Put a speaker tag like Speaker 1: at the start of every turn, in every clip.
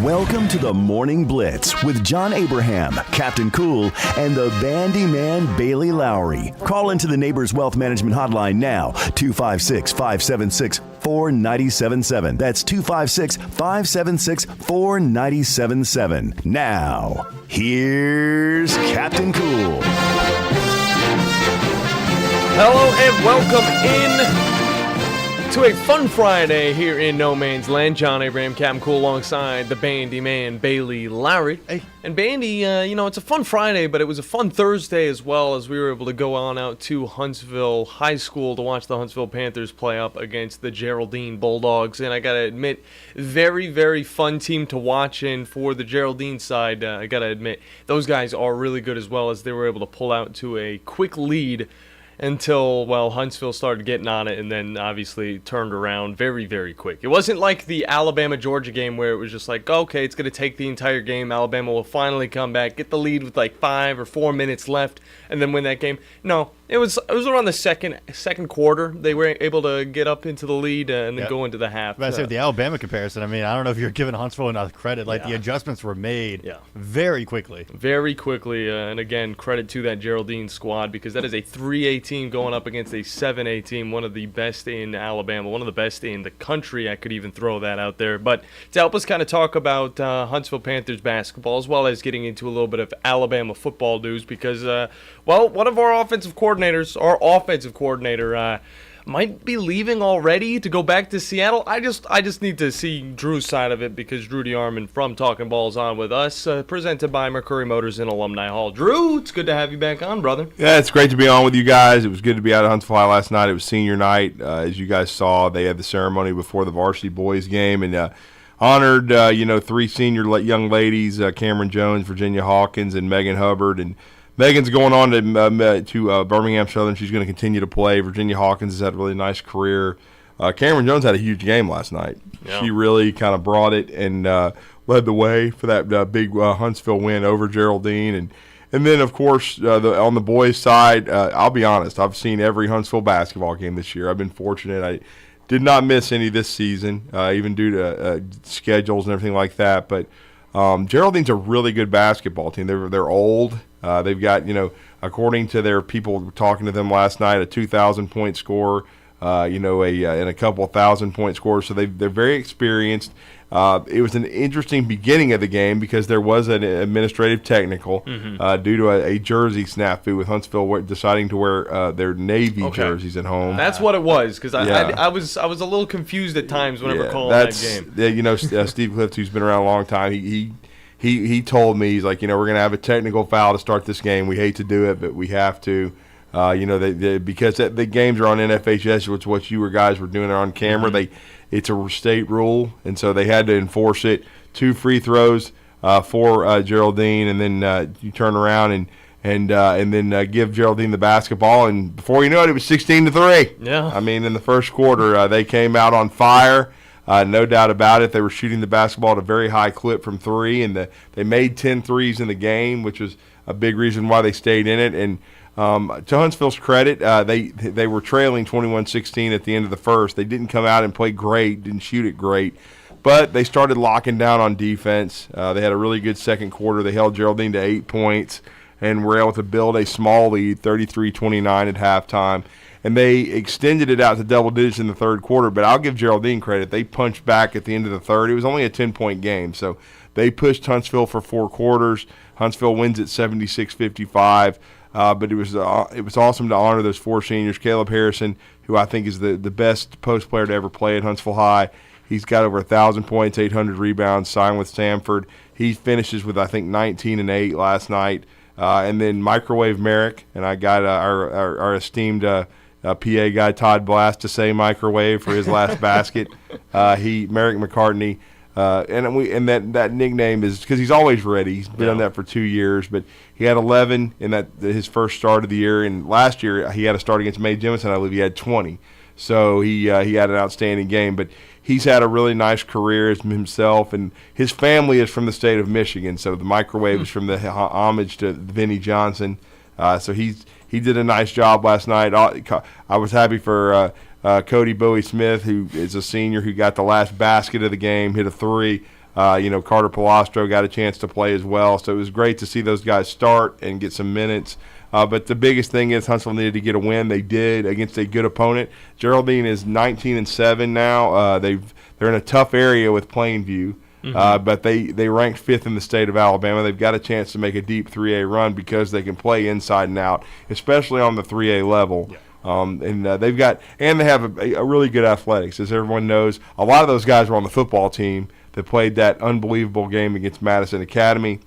Speaker 1: Welcome to the Morning Blitz with John Abraham, Captain Cool, and the Bandiman Bailey Lowery. Call into the Neighbors Wealth Management Hotline now, 256-576-4977. That's 256-576-4977. Now, here's Captain Cool.
Speaker 2: Hello and welcome in to a fun Friday here in No Man's Land. John Abraham, Captain Cool, alongside the Bandiman Bailey Lowery.
Speaker 3: Hey.
Speaker 2: And Bandy, it's a fun Friday, but it was a fun Thursday as well, as we were able to go on out to Huntsville High School to watch the Huntsville Panthers play up against the Geraldine Bulldogs. And I got to admit, very, very fun team to watch. And for the Geraldine side, I got to admit, those guys are really good as well, as they were able to pull out to a quick lead until, Huntsville started getting on it and then obviously turned around very, very quick. It wasn't like the Alabama-Georgia game where it was just like, okay, it's going to take the entire game. Alabama will finally come back, get the lead with like 5 or 4 minutes left, and then win that game. No, it was around the second quarter. They were able to get up into the lead and then go into the half.
Speaker 3: But I say with the Alabama comparison, I don't know if you're giving Huntsville enough credit. The adjustments were made very quickly.
Speaker 2: Very quickly, and again, credit to that Geraldine squad, because that is a 3A team going up against a 7A team, one of the best in Alabama, one of the best in the country. I could even throw that out there. But to help us kind of talk about Huntsville Panthers basketball, as well as getting into a little bit of Alabama football news, because, one of our offensive coordinator, might be leaving already to go back to Seattle. I just need to see Drew's side of it, because Drew DeArmond from Talking Ball's on with us, presented by McCurry Motors in Alumni Hall. Drew, it's good to have you back on, brother.
Speaker 4: Yeah, it's great to be on with you guys. It was good to be out at Huntsville High last night. It was senior night. As you guys saw, they had the ceremony before the varsity boys game, and honored, 3 senior young ladies, Cameron Jones, Virginia Hawkins, and Megan Hubbard. And Megan's going on to Birmingham Southern. She's going to continue to play. Virginia Hawkins has had a really nice career. Cameron Jones had a huge game last night. Yeah. She really kind of brought it and led the way for that big Huntsville win over Geraldine. And then, of course, on the boys' side, I'll be honest, I've seen every Huntsville basketball game this year. I've been fortunate. I did not miss any this season, even due to schedules and everything like that. But Geraldine's a really good basketball team. They're old. They've got, according to their people talking to them last night, a 2,000-point score, and a couple of 1,000-point scores. So they're very experienced. It was an interesting beginning of the game because there was an administrative technical due to a jersey snafu with Huntsville deciding to wear their Navy jerseys at home.
Speaker 2: That's what it was, because I was a little confused at times whenever calling that game.
Speaker 4: Steve Clift, who's been around a long time, he told me, he's like, we're going to have a technical foul to start this game. We hate to do it, but we have to. Because the games are on NFHS, which what you guys were doing on camera. It's a state rule, and so they had to enforce it. 2 free throws for Geraldine, and then you turn around and then give Geraldine the basketball, and before you know it was 16-3.
Speaker 2: Yeah.
Speaker 4: In the first quarter, they came out on fire. No doubt about it. They were shooting the basketball at a very high clip from 3, and they made 10 threes in the game, which was a big reason why they stayed in it. And to Huntsville's credit, they were trailing 21-16 at the end of the first. They didn't come out and play great, didn't shoot it great, but they started locking down on defense. They had a really good second quarter. They held Geraldine to 8 points and were able to build a small lead, 33-29 at halftime. And they extended it out to double digits in the third quarter. But I'll give Geraldine credit. They punched back at the end of the third. It was only a 10-point game. So they pushed Huntsville for 4 quarters. Huntsville wins at 76-55. But it was awesome to honor those 4 seniors. Caleb Harrison, who I think is the best post player to ever play at Huntsville High. He's got over 1,000 points, 800 rebounds, signed with Samford. He finishes with, I think, 19 and 8 last night. And then Microwave Merrick, and I got our esteemed PA guy Todd Blast to say microwave for his last basket. Merrick McCartney, and that nickname is because he's always ready. He's been on that for 2 years, but he had 11 in his first start of the year, and last year he had a start against May Jemison. I believe he had 20, so he had an outstanding game. But he's had a really nice career as himself, and his family is from the state of Michigan, so the microwave is from the homage to Vinnie Johnson. So he did a nice job last night. I was happy for Cody Bowie Smith, who is a senior who got the last basket of the game, hit a 3. Carter Palastro got a chance to play as well. So it was great to see those guys start and get some minutes. But the biggest thing is Huntsville needed to get a win. They did against a good opponent. Geraldine is 19-7 now. They're in a tough area with Plainview. But they ranked 5th in the state of Alabama. They've got a chance to make a deep 3A run because they can play inside and out, especially on the 3A level. Yeah. They have a really good athletics. As everyone knows, a lot of those guys were on the football team that played that unbelievable game against Madison Academy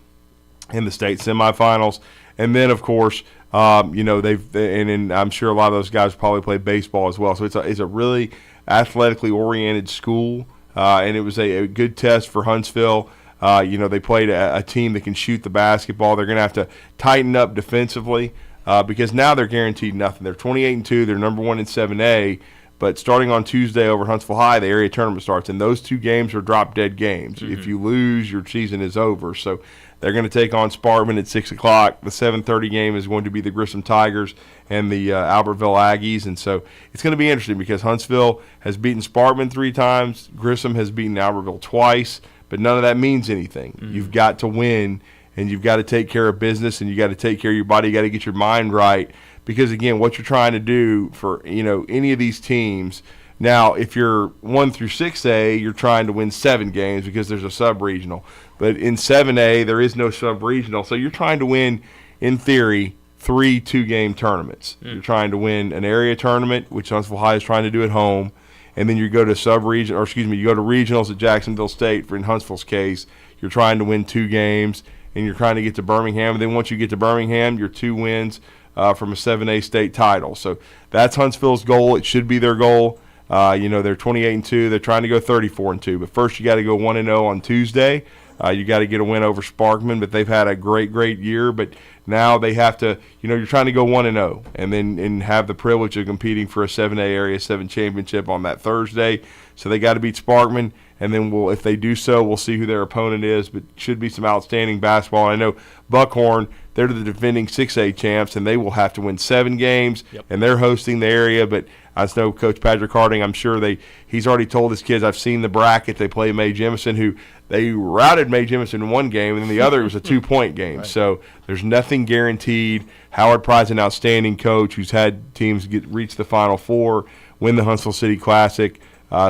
Speaker 4: in the state semifinals. And then, of course, I'm sure a lot of those guys probably played baseball as well. So it's a really athletically oriented school. And it was a good test for Huntsville. They played a team that can shoot the basketball. They're going to have to tighten up defensively because now they're guaranteed nothing. They're 28-2. They're number 1 in 7A. But starting on Tuesday over Huntsville High, the area tournament starts. And those 2 games are drop-dead games. If you lose, your season is over. So they're going to take on Sparkman at 6 o'clock. The 7:30 game is going to be the Grissom Tigers and the Albertville Aggies. And so it's going to be interesting because Huntsville has beaten Sparkman 3 times. Grissom has beaten Albertville twice. But none of that means anything. You've got to win, and you've got to take care of business, and you've got to take care of your body. You've got to get your mind right. Because, again, what you're trying to do for, any of these teams – now, if you're 1 through 6A, you're trying to win 7 games because there's a sub-regional. But in 7A, there is no sub-regional. So you're trying to win, in theory, 3 2-game tournaments. You're trying to win an area tournament, which Huntsville High is trying to do at home. And then you go to you go to regionals at Jacksonville State. For in Huntsville's case, you're trying to win 2 games, and you're trying to get to Birmingham. And then once you get to Birmingham, you're 2 wins from a 7A state title. So that's Huntsville's goal. It should be their goal. They're 28-2. They're trying to go 34-2. But first, you got to go 1-0 on Tuesday. You got to get a win over Sparkman, but they've had a great year. But now they have to, you're trying to go 1-0 and have the privilege of competing for a 7A Area 7 championship on that Thursday. So they got to beat Sparkman, and then if they do so, we'll see who their opponent is. But should be some outstanding basketball. And I know Buckhorn, they're the defending 6A champs, and they will have to win 7 games, and they're hosting the area. But I know Coach Patrick Harding, I'm sure he's already told his kids, I've seen the bracket. They play Mae Jemison, who they routed Mae Jemison in one game, and then the other was a 2-point game. Right. So there's nothing guaranteed. Howard Price, an outstanding coach who's had teams reach the Final Four, win the Huntsville City Classic.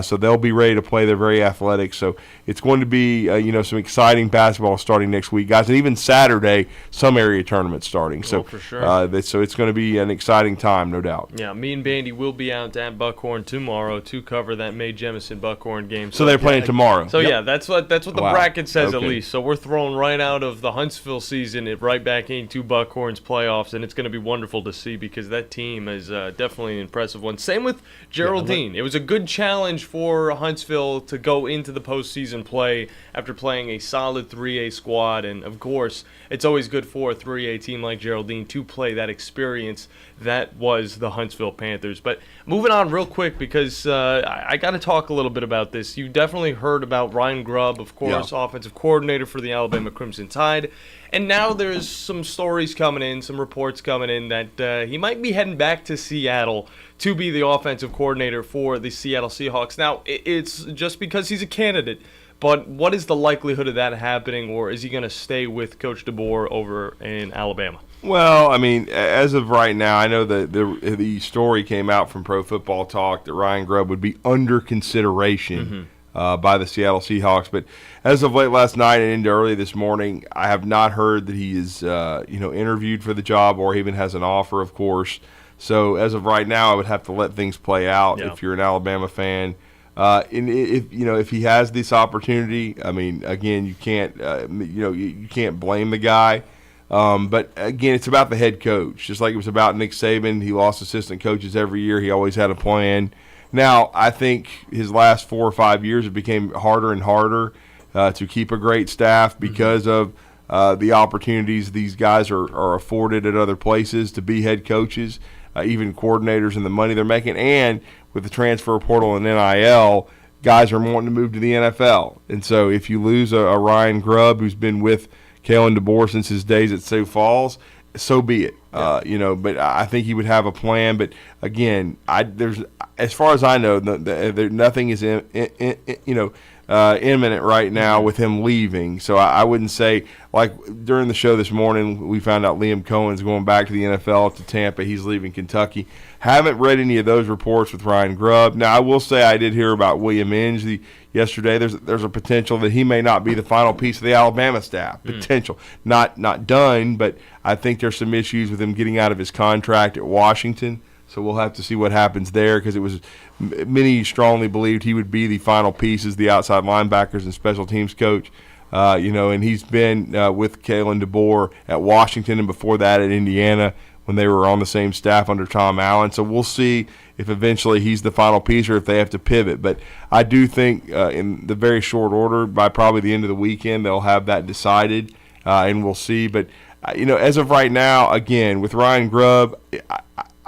Speaker 4: So they'll be ready to play. They're very athletic. So it's going to be, some exciting basketball starting next week, guys. And even Saturday, some area tournaments starting. So
Speaker 2: for sure.
Speaker 4: So it's going to be an exciting time, no doubt.
Speaker 2: Yeah, me and Bandy will be out at Buckhorn tomorrow to cover that Mae Jemison Buckhorn game.
Speaker 4: So they're playing tomorrow.
Speaker 2: So yeah, that's what the bracket says at
Speaker 4: Okay.
Speaker 2: least. So we're thrown right out of the Huntsville season, right back into Buckhorn's playoffs, and it's going to be wonderful to see because that team is definitely an impressive one. Same with Geraldine. It was a good challenge for Huntsville to go into the postseason play after playing a solid 3A squad, and of course, it's always good for a 3A team like Geraldine to play that experience that was the Huntsville Panthers. But moving on real quick because I got to talk a little bit about this. You definitely heard about Ryan Grubb, of course, offensive coordinator for the Alabama Crimson Tide. And now there's some stories coming in, some reports coming in that he might be heading back to Seattle to be the offensive coordinator for the Seattle Seahawks. Now, it's just because he's a candidate, but what is the likelihood of that happening, or is he going to stay with Coach DeBoer over in Alabama?
Speaker 4: Well, I mean, as of right now, I know that the story came out from Pro Football Talk that Ryan Grubb would be under consideration by the Seattle Seahawks. But as of late last night and into early this morning, I have not heard that he is, interviewed for the job or even has an offer, of course. So as of right now, I would have to let things play out if you're an Alabama fan. And if he has this opportunity, I mean, again, you can't you can't blame the guy. But again, it's about the head coach. Just like it was about Nick Saban, he lost assistant coaches every year. He always had a plan. Now, I think his last 4 or 5 years it became harder and harder to keep a great staff because of the opportunities these guys are afforded at other places to be head coaches, even coordinators, and the money they're making. And with the transfer portal and NIL, guys are wanting to move to the NFL. And so if you lose a Ryan Grubb who's been with Kalen DeBoer since his days at Sioux Falls, so be it. But I think he would have a plan. But again, there's as far as I know, nothing is imminent right now with him leaving. So I wouldn't say, like during the show this morning, we found out Liam Cohen's going back to the NFL to Tampa. He's leaving Kentucky. Haven't read any of those reports with Ryan Grubb. Now, I will say I did hear about William Inge yesterday. There's a potential that he may not be the final piece of the Alabama staff. Potential. Not done, but I think there's some issues with him getting out of his contract at Washington. So we'll have to see what happens there, because many strongly believed he would be the final piece as the outside linebackers and special teams coach. And he's been with Kalen DeBoer at Washington and before that at Indiana when they were on the same staff under Tom Allen. So we'll see if eventually he's the final piece or if they have to pivot. But I do think in the very short order, by probably the end of the weekend, they'll have that decided, and we'll see. But, as of right now, again, with Ryan Grubb,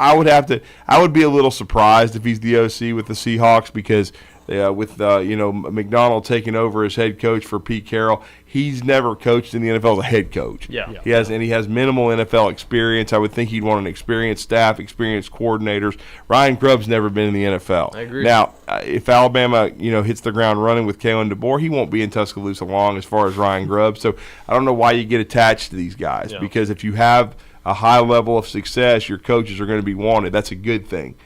Speaker 4: I would be a little surprised if he's the OC with the Seahawks, because with McDonald taking over as head coach for Pete Carroll, he's never coached in the NFL as a head coach.
Speaker 2: Yeah.
Speaker 4: He has minimal NFL experience. I would think he'd want an experienced staff, experienced coordinators. Ryan Grubb's never been in the NFL.
Speaker 2: I agree.
Speaker 4: Now, if Alabama hits the ground running with Kalen DeBoer, he won't be in Tuscaloosa long as far as Ryan Grubb. So I don't know why you get attached to these guys, because if you have a high level of success, your coaches are going to be wanted. That's a good thing,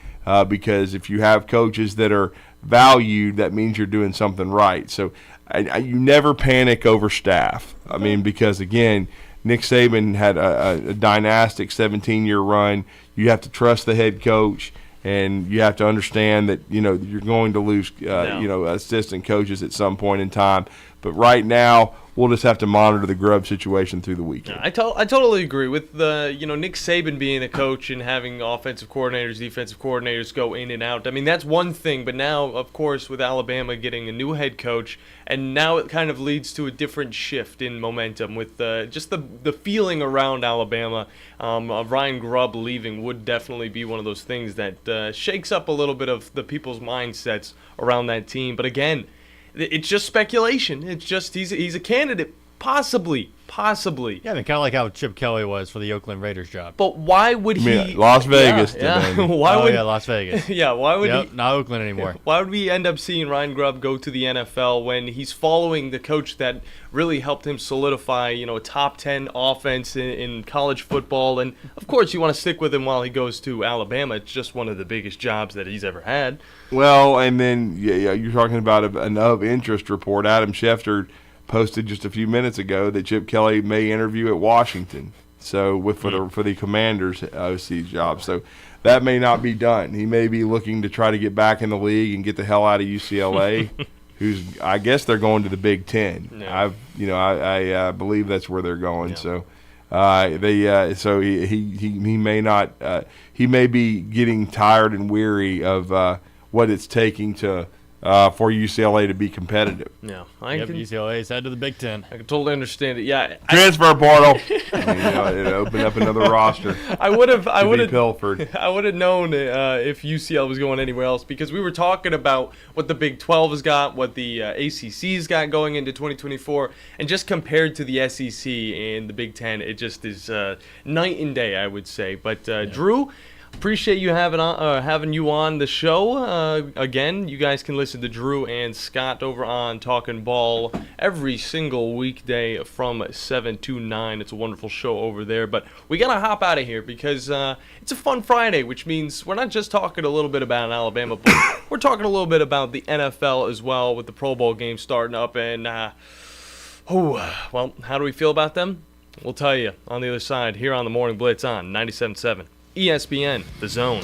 Speaker 4: because if you have coaches that are valued, that means you're doing something right. So you never panic over staff. I mean, because, again, Nick Saban had a dynastic 17-year run. You have to trust the head coach, and you have to understand that, you're going to lose, assistant coaches at some point in time. But right now, we'll just have to monitor the Grubb situation through the weekend.
Speaker 2: I totally agree with Nick Saban being a coach and having offensive coordinators, defensive coordinators go in and out. I mean, that's one thing. But now, of course, with Alabama getting a new head coach, and now it kind of leads to a different shift in momentum with just the feeling around Alabama. Ryan Grubb leaving would definitely be one of those things that shakes up a little bit of the people's mindsets around that team. But again, it's just speculation. It's just he's a candidate, possibly.
Speaker 3: Yeah, I mean, kind of like how Chip Kelly was for the Oakland Raiders job.
Speaker 2: But why would he?
Speaker 4: Las Vegas.
Speaker 2: Yeah.
Speaker 3: Las Vegas.
Speaker 2: Yeah, why would he?
Speaker 3: Not Oakland anymore.
Speaker 2: Why would we end up seeing Ryan Grubb go to the NFL when he's following the coach that really helped him solidify, a top 10 offense in college football? And of course, you want to stick with him while he goes to Alabama. It's just one of the biggest jobs that he's ever had.
Speaker 4: Well, and then you're talking about an of interest report. Adam Schefter posted just a few minutes ago that Chip Kelly may interview at Washington, so for the Commanders OC job. So that may not be done. He may be looking to try to get back in the league and get the hell out of UCLA, I guess they're going to the Big Ten.
Speaker 2: Yeah.
Speaker 4: I believe that's where they're going.
Speaker 2: Yeah.
Speaker 4: So he may not. He may be getting tired and weary of what it's taking to. For UCLA to be competitive.
Speaker 2: Yeah,
Speaker 3: UCLA's head to the Big Ten.
Speaker 2: I can totally understand it. Yeah,
Speaker 4: transfer portal. It opened up another roster.
Speaker 2: I would have
Speaker 4: pilfered.
Speaker 2: I would have known if UCLA was going anywhere else, because we were talking about what the Big 12 has got, what the ACC's got going into 2024, and just compared to the SEC and the Big 10, it just is night and day, I would say. But Drew, appreciate you having you on the show. Again, you guys can listen to Drew and Scott over on Talkin' Ball every single weekday from 7 to 9. It's a wonderful show over there. But we got to hop out of here because it's a fun Friday, which means we're not just talking a little bit about Alabama, but we're talking a little bit about the NFL as well, with the Pro Bowl game starting up. And, well, how do we feel about them? We'll tell you on the other side here on the Morning Blitz on 97.7. ESPN, The Zone.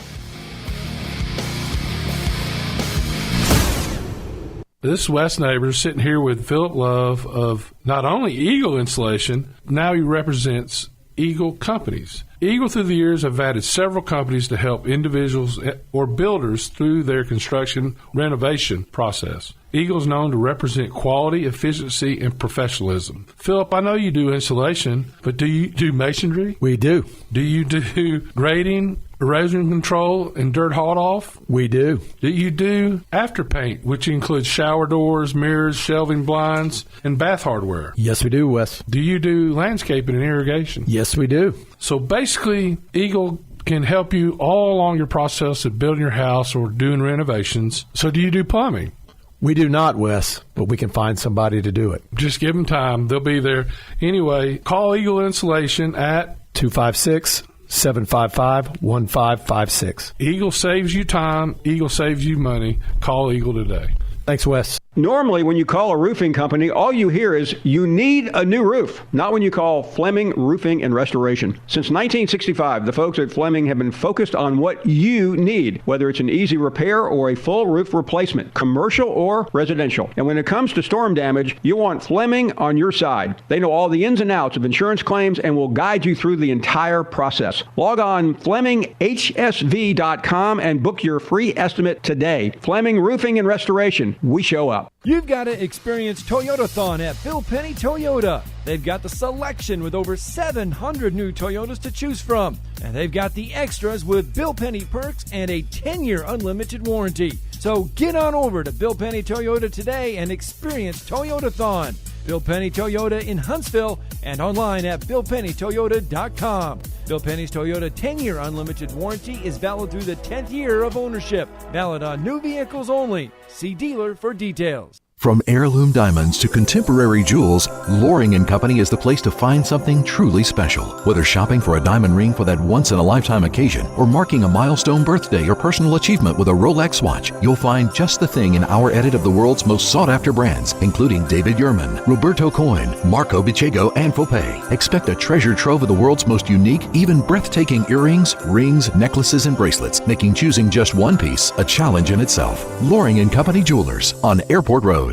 Speaker 5: This is Wes Neighbors sitting here with Philip Love of not only Eagle Installation, now he represents Eagle Companies. Eagle through the years have added several companies to help individuals or builders through their construction renovation process. Eagle is known to represent quality, efficiency, and professionalism. Philip, I know you do insulation, but do you do masonry?
Speaker 6: We do.
Speaker 5: Do you do grading, erosion control, and dirt hauled off?
Speaker 6: We do.
Speaker 5: Do you do afterpaint, which includes shower doors, mirrors, shelving blinds, and bath hardware?
Speaker 6: Yes, we do, Wes.
Speaker 5: Do you do landscaping and irrigation?
Speaker 6: Yes, we do.
Speaker 5: So basically, Eagle can help you all along your process of building your house or doing renovations. So do you do plumbing?
Speaker 6: We do not, Wes, but we can find somebody to do it.
Speaker 5: Just give them time. They'll be there. Anyway, call Eagle Insulation at
Speaker 6: 256-755-1556.
Speaker 5: Eagle saves you time. Eagle saves you money. Call Eagle today.
Speaker 6: Thanks, Wes.
Speaker 7: Normally, when you call a roofing company, all you hear is, you need a new roof. Not when you call Fleming Roofing and Restoration. Since 1965, the folks at Fleming have been focused on what you need, whether it's an easy repair or a full roof replacement, commercial or residential. And when it comes to storm damage, you want Fleming on your side. They know all the ins and outs of insurance claims and will guide you through the entire process. Log on FlemingHSV.com and book your free estimate today. Fleming Roofing and Restoration. We show up.
Speaker 8: You've got to experience Toyotathon at Bill Penny Toyota. They've got the selection with over 700 new Toyotas to choose from. And they've got the extras with Bill Penny perks and a 10-year unlimited warranty. So get on over to Bill Penny Toyota today and experience Toyotathon. Bill Penny Toyota in Huntsville and online at BillPennyToyota.com. Bill Penny's Toyota 10-year unlimited warranty is valid through the 10th year of ownership. Valid on new vehicles only. See dealer for details.
Speaker 9: From heirloom diamonds to contemporary jewels, Loring & Company is the place to find something truly special. Whether shopping for a diamond ring for that once-in-a-lifetime occasion or marking a milestone birthday or personal achievement with a Rolex watch, you'll find just the thing in our edit of the world's most sought-after brands, including David Yurman, Roberto Coin, Marco Bicego, and Fopay. Expect a treasure trove of the world's most unique, even breathtaking earrings, rings, necklaces, and bracelets, making choosing just one piece a challenge in itself. Loring & Company Jewelers on Airport Road.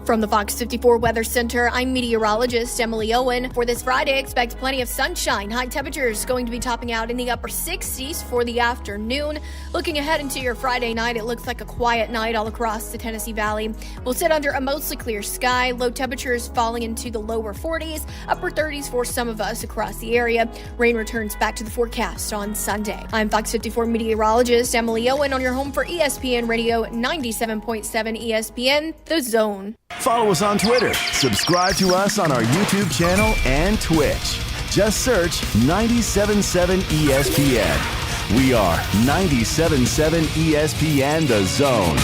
Speaker 10: From the Fox 54 Weather Center, I'm meteorologist Emily Owen. For this Friday, expect plenty of sunshine. High temperatures going to be topping out in the upper 60s for the afternoon. Looking ahead into your Friday night, it looks like a quiet night all across the Tennessee Valley. We'll sit under a mostly clear sky. Low temperatures falling into the lower 40s, upper 30s for some of us across the area. Rain returns back to the forecast on Sunday. I'm Fox 54 meteorologist Emily Owen on your home for ESPN Radio 97.7 ESPN, The Zone.
Speaker 1: Follow us on Twitter. Subscribe to us on our YouTube channel and Twitch. Just search 97.7 ESPN. We are 97.7 ESPN The Zone.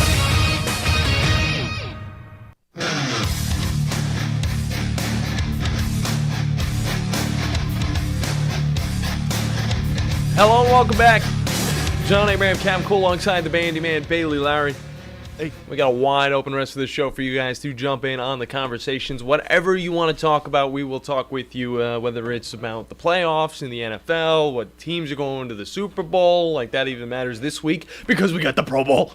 Speaker 2: Hello and welcome back. John Abraham, Cam Cool alongside the Bandiman, Bailey Lowery. Hey, we got a wide open rest of the show for you guys to jump in on the conversations. Whatever you want to talk about, we will talk with you, whether it's about the playoffs in the NFL, what teams are going to the Super Bowl, like that even matters this week because we got the Pro Bowl.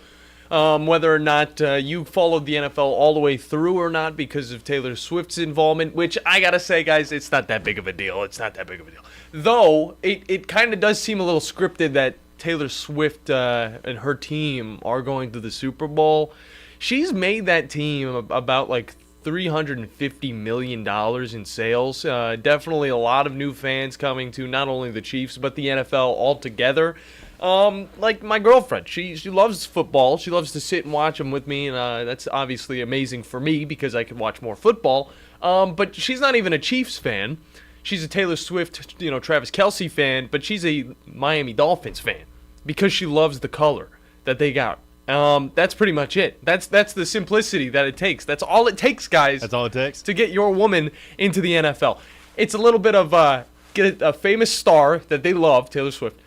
Speaker 2: Whether or not you followed the NFL all the way through or not because of Taylor Swift's involvement, which I got to say, guys, it's not that big of a deal. It's not that big of a deal. Though, it kind of does seem a little scripted that Taylor Swift and her team are going to the Super Bowl. She's made that team about like $350 million in sales. Definitely a lot of new fans coming to not only the Chiefs but the NFL altogether. Like my girlfriend, she loves football. She loves to sit and watch them with me, and that's obviously amazing for me because I can watch more football. But she's not even a Chiefs fan. She's a Taylor Swift, Travis Kelce fan, but she's a Miami Dolphins fan because she loves the color that they got. That's pretty much it. That's the simplicity that it takes. That's all it takes, guys.
Speaker 3: That's all it takes
Speaker 2: to get your woman into the NFL. It's a little bit of get a famous star that they love, Taylor Swift,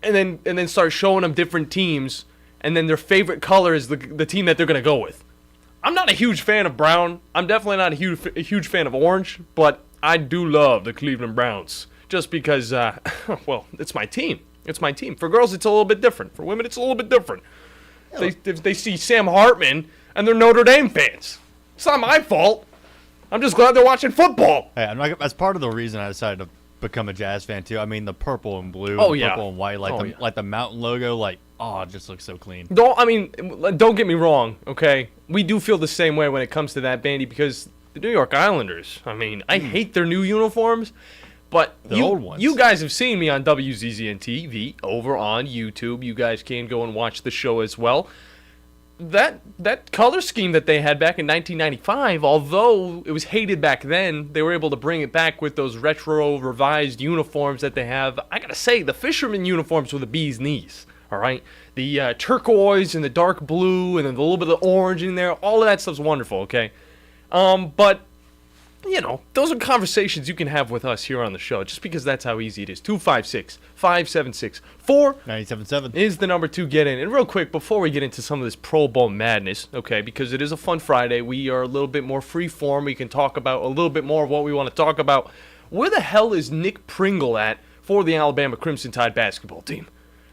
Speaker 2: and then start showing them different teams, and then their favorite color is the team that they're gonna go with. I'm not a huge fan of brown. I'm definitely not a huge fan of orange, but I do love the Cleveland Browns just because, well, it's my team. It's my team. For girls, it's a little bit different. For women, it's a little bit different. They see Sam Hartman, and they're Notre Dame fans. It's not my fault. I'm just glad they're watching football.
Speaker 3: Hey, that's part of the reason I decided to become a Jazz fan, too. I mean, the purple and blue, purple and white, like the mountain logo, it just looks so clean.
Speaker 2: Don't get me wrong, okay? We do feel the same way when it comes to that, Bandy, because the New York Islanders, I hate their new uniforms, but
Speaker 3: the old ones.
Speaker 2: You guys have seen me on WZZN TV over on YouTube. You guys can go and watch the show as well. That color scheme that they had back in 1995, although it was hated back then, they were able to bring it back with those retro revised uniforms that they have. I gotta say, the fisherman uniforms were the bee's knees. All right, the turquoise and the dark blue and then a little bit of the orange in there, all of that stuff's wonderful, okay? But, you know, those are conversations you can have with us here on the show, just because that's how easy it is. 256-576-4977 is the number to get in. And real quick, before we get into some of this Pro Bowl madness, okay, because it is a fun Friday, we are a little bit more free form. We can talk about a little bit more of what we want to talk about. Where the hell is Nick Pringle at for the Alabama Crimson Tide basketball team?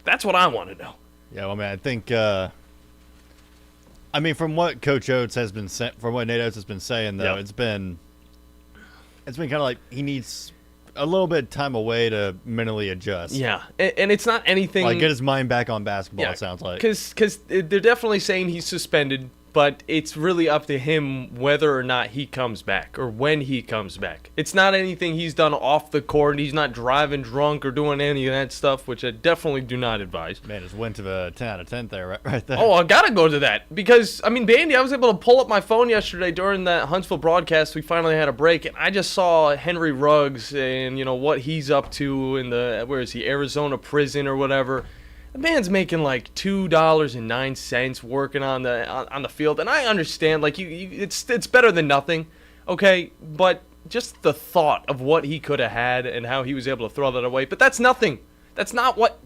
Speaker 2: That's what I want to know.
Speaker 3: Yeah, well, man, I think, from what Coach Oates has been from what Nate Oates has been saying, though, it's been kind of like he needs a little bit of time away to mentally adjust.
Speaker 2: Yeah, and it's not anything
Speaker 3: like get his mind back on basketball. It sounds like
Speaker 2: because they're definitely saying he's suspended. But it's really up to him whether or not he comes back or when he comes back. It's not anything he's done off the court. He's not driving drunk or doing any of that stuff, which I definitely do not advise.
Speaker 3: Man, just went to the 10 out of 10 there, right there.
Speaker 2: Oh, I got to go to that because, Bandy, I was able to pull up my phone yesterday during that Huntsville broadcast. We finally had a break, and I just saw Henry Ruggs and, what he's up to in where is he, Arizona prison or whatever. The man's making like $2.09 working on the field, and I understand it's better than nothing, okay? But just the thought of what he could have had and how he was able to throw that away. But that's nothing. That's not what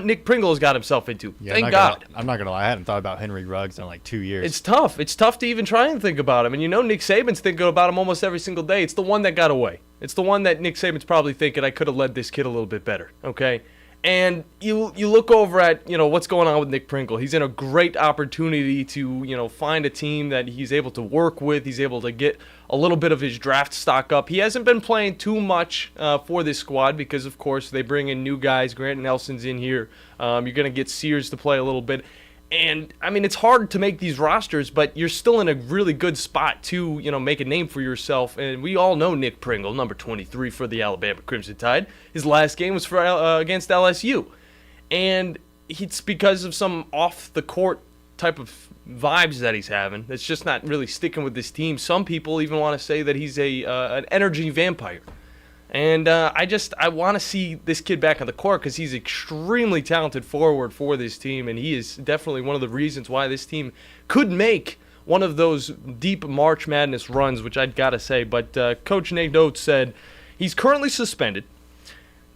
Speaker 2: Nick Pringle has got himself into.
Speaker 3: Yeah,
Speaker 2: Thank God.
Speaker 3: I'm not gonna lie. I hadn't thought about Henry Ruggs in like 2 years.
Speaker 2: It's tough. It's tough to even try and think about him. And Nick Saban's thinking about him almost every single day. It's the one that got away. It's the one that Nick Saban's probably thinking, I could have led this kid a little bit better, okay? And you look over at, what's going on with Nick Pringle. He's in a great opportunity to, find a team that he's able to work with. He's able to get a little bit of his draft stock up. He hasn't been playing too much for this squad because, of course, they bring in new guys. Grant Nelson's in here. You're going to get Sears to play a little bit. And, it's hard to make these rosters, but you're still in a really good spot to, make a name for yourself. And we all know Nick Pringle, number 23 for the Alabama Crimson Tide. His last game was against LSU. And it's because of some off-the-court type of vibes that he's having. It's just not really sticking with this team. Some people even want to say that he's an energy vampire. And I want to see this kid back on the court because he's extremely talented forward for this team, and he is definitely one of the reasons why this team could make one of those deep March Madness runs, which I'd got to say. But Coach Nate Oates said he's currently suspended.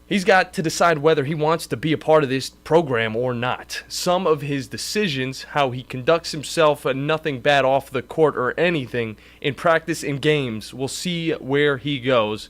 Speaker 2: He's got to decide whether he wants to be a part of this program or not. Some of his decisions, how he conducts himself, nothing bad off the court or anything, in practice and games, we'll see where he goes.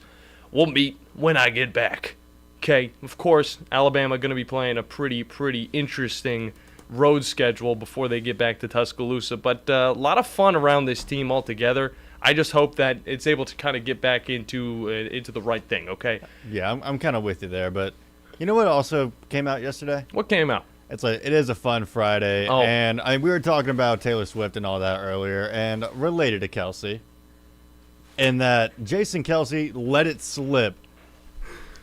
Speaker 2: We'll meet when I get back. Okay, of course, Alabama going to be playing a pretty interesting road schedule before they get back to Tuscaloosa. But a lot of fun around this team altogether. I just hope that it's able to kind of get back into the right thing, okay?
Speaker 3: Yeah, I'm kind of with you there. But you know what also came out yesterday?
Speaker 2: What came out?
Speaker 3: It is a fun Friday.
Speaker 2: Oh.
Speaker 3: And we were talking about Taylor Swift and all that earlier, and related to Kelsey. And that Jason Kelsey let it slip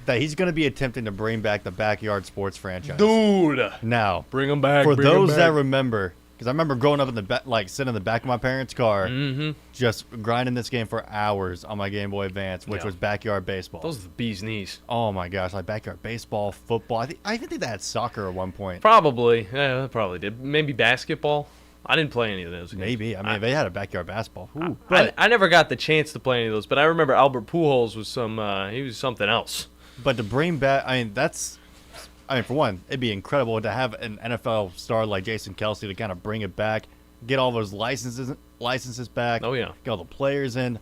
Speaker 3: that he's going to be attempting to bring back the Backyard Sports franchise.
Speaker 2: Dude!
Speaker 3: Now,
Speaker 2: bring him back.
Speaker 3: For those that remember, because I remember growing up in sitting in the back of my parents' car, just grinding this game for hours on my Game Boy Advance, which was Backyard Baseball.
Speaker 2: Those are the bee's knees.
Speaker 3: Oh my gosh, like Backyard Baseball, football. I even think they had soccer at one point.
Speaker 2: Probably. Yeah, they probably did. Maybe basketball. I didn't play any of those games.
Speaker 3: Maybe. They had a backyard basketball. Ooh,
Speaker 2: I never got the chance to play any of those, but I remember Albert Pujols was he was something else.
Speaker 3: But to bring back, for one, it'd be incredible to have an NFL star like Jason Kelsey to kind of bring it back, get all those licenses back.
Speaker 2: Oh, yeah.
Speaker 3: Get all the players in.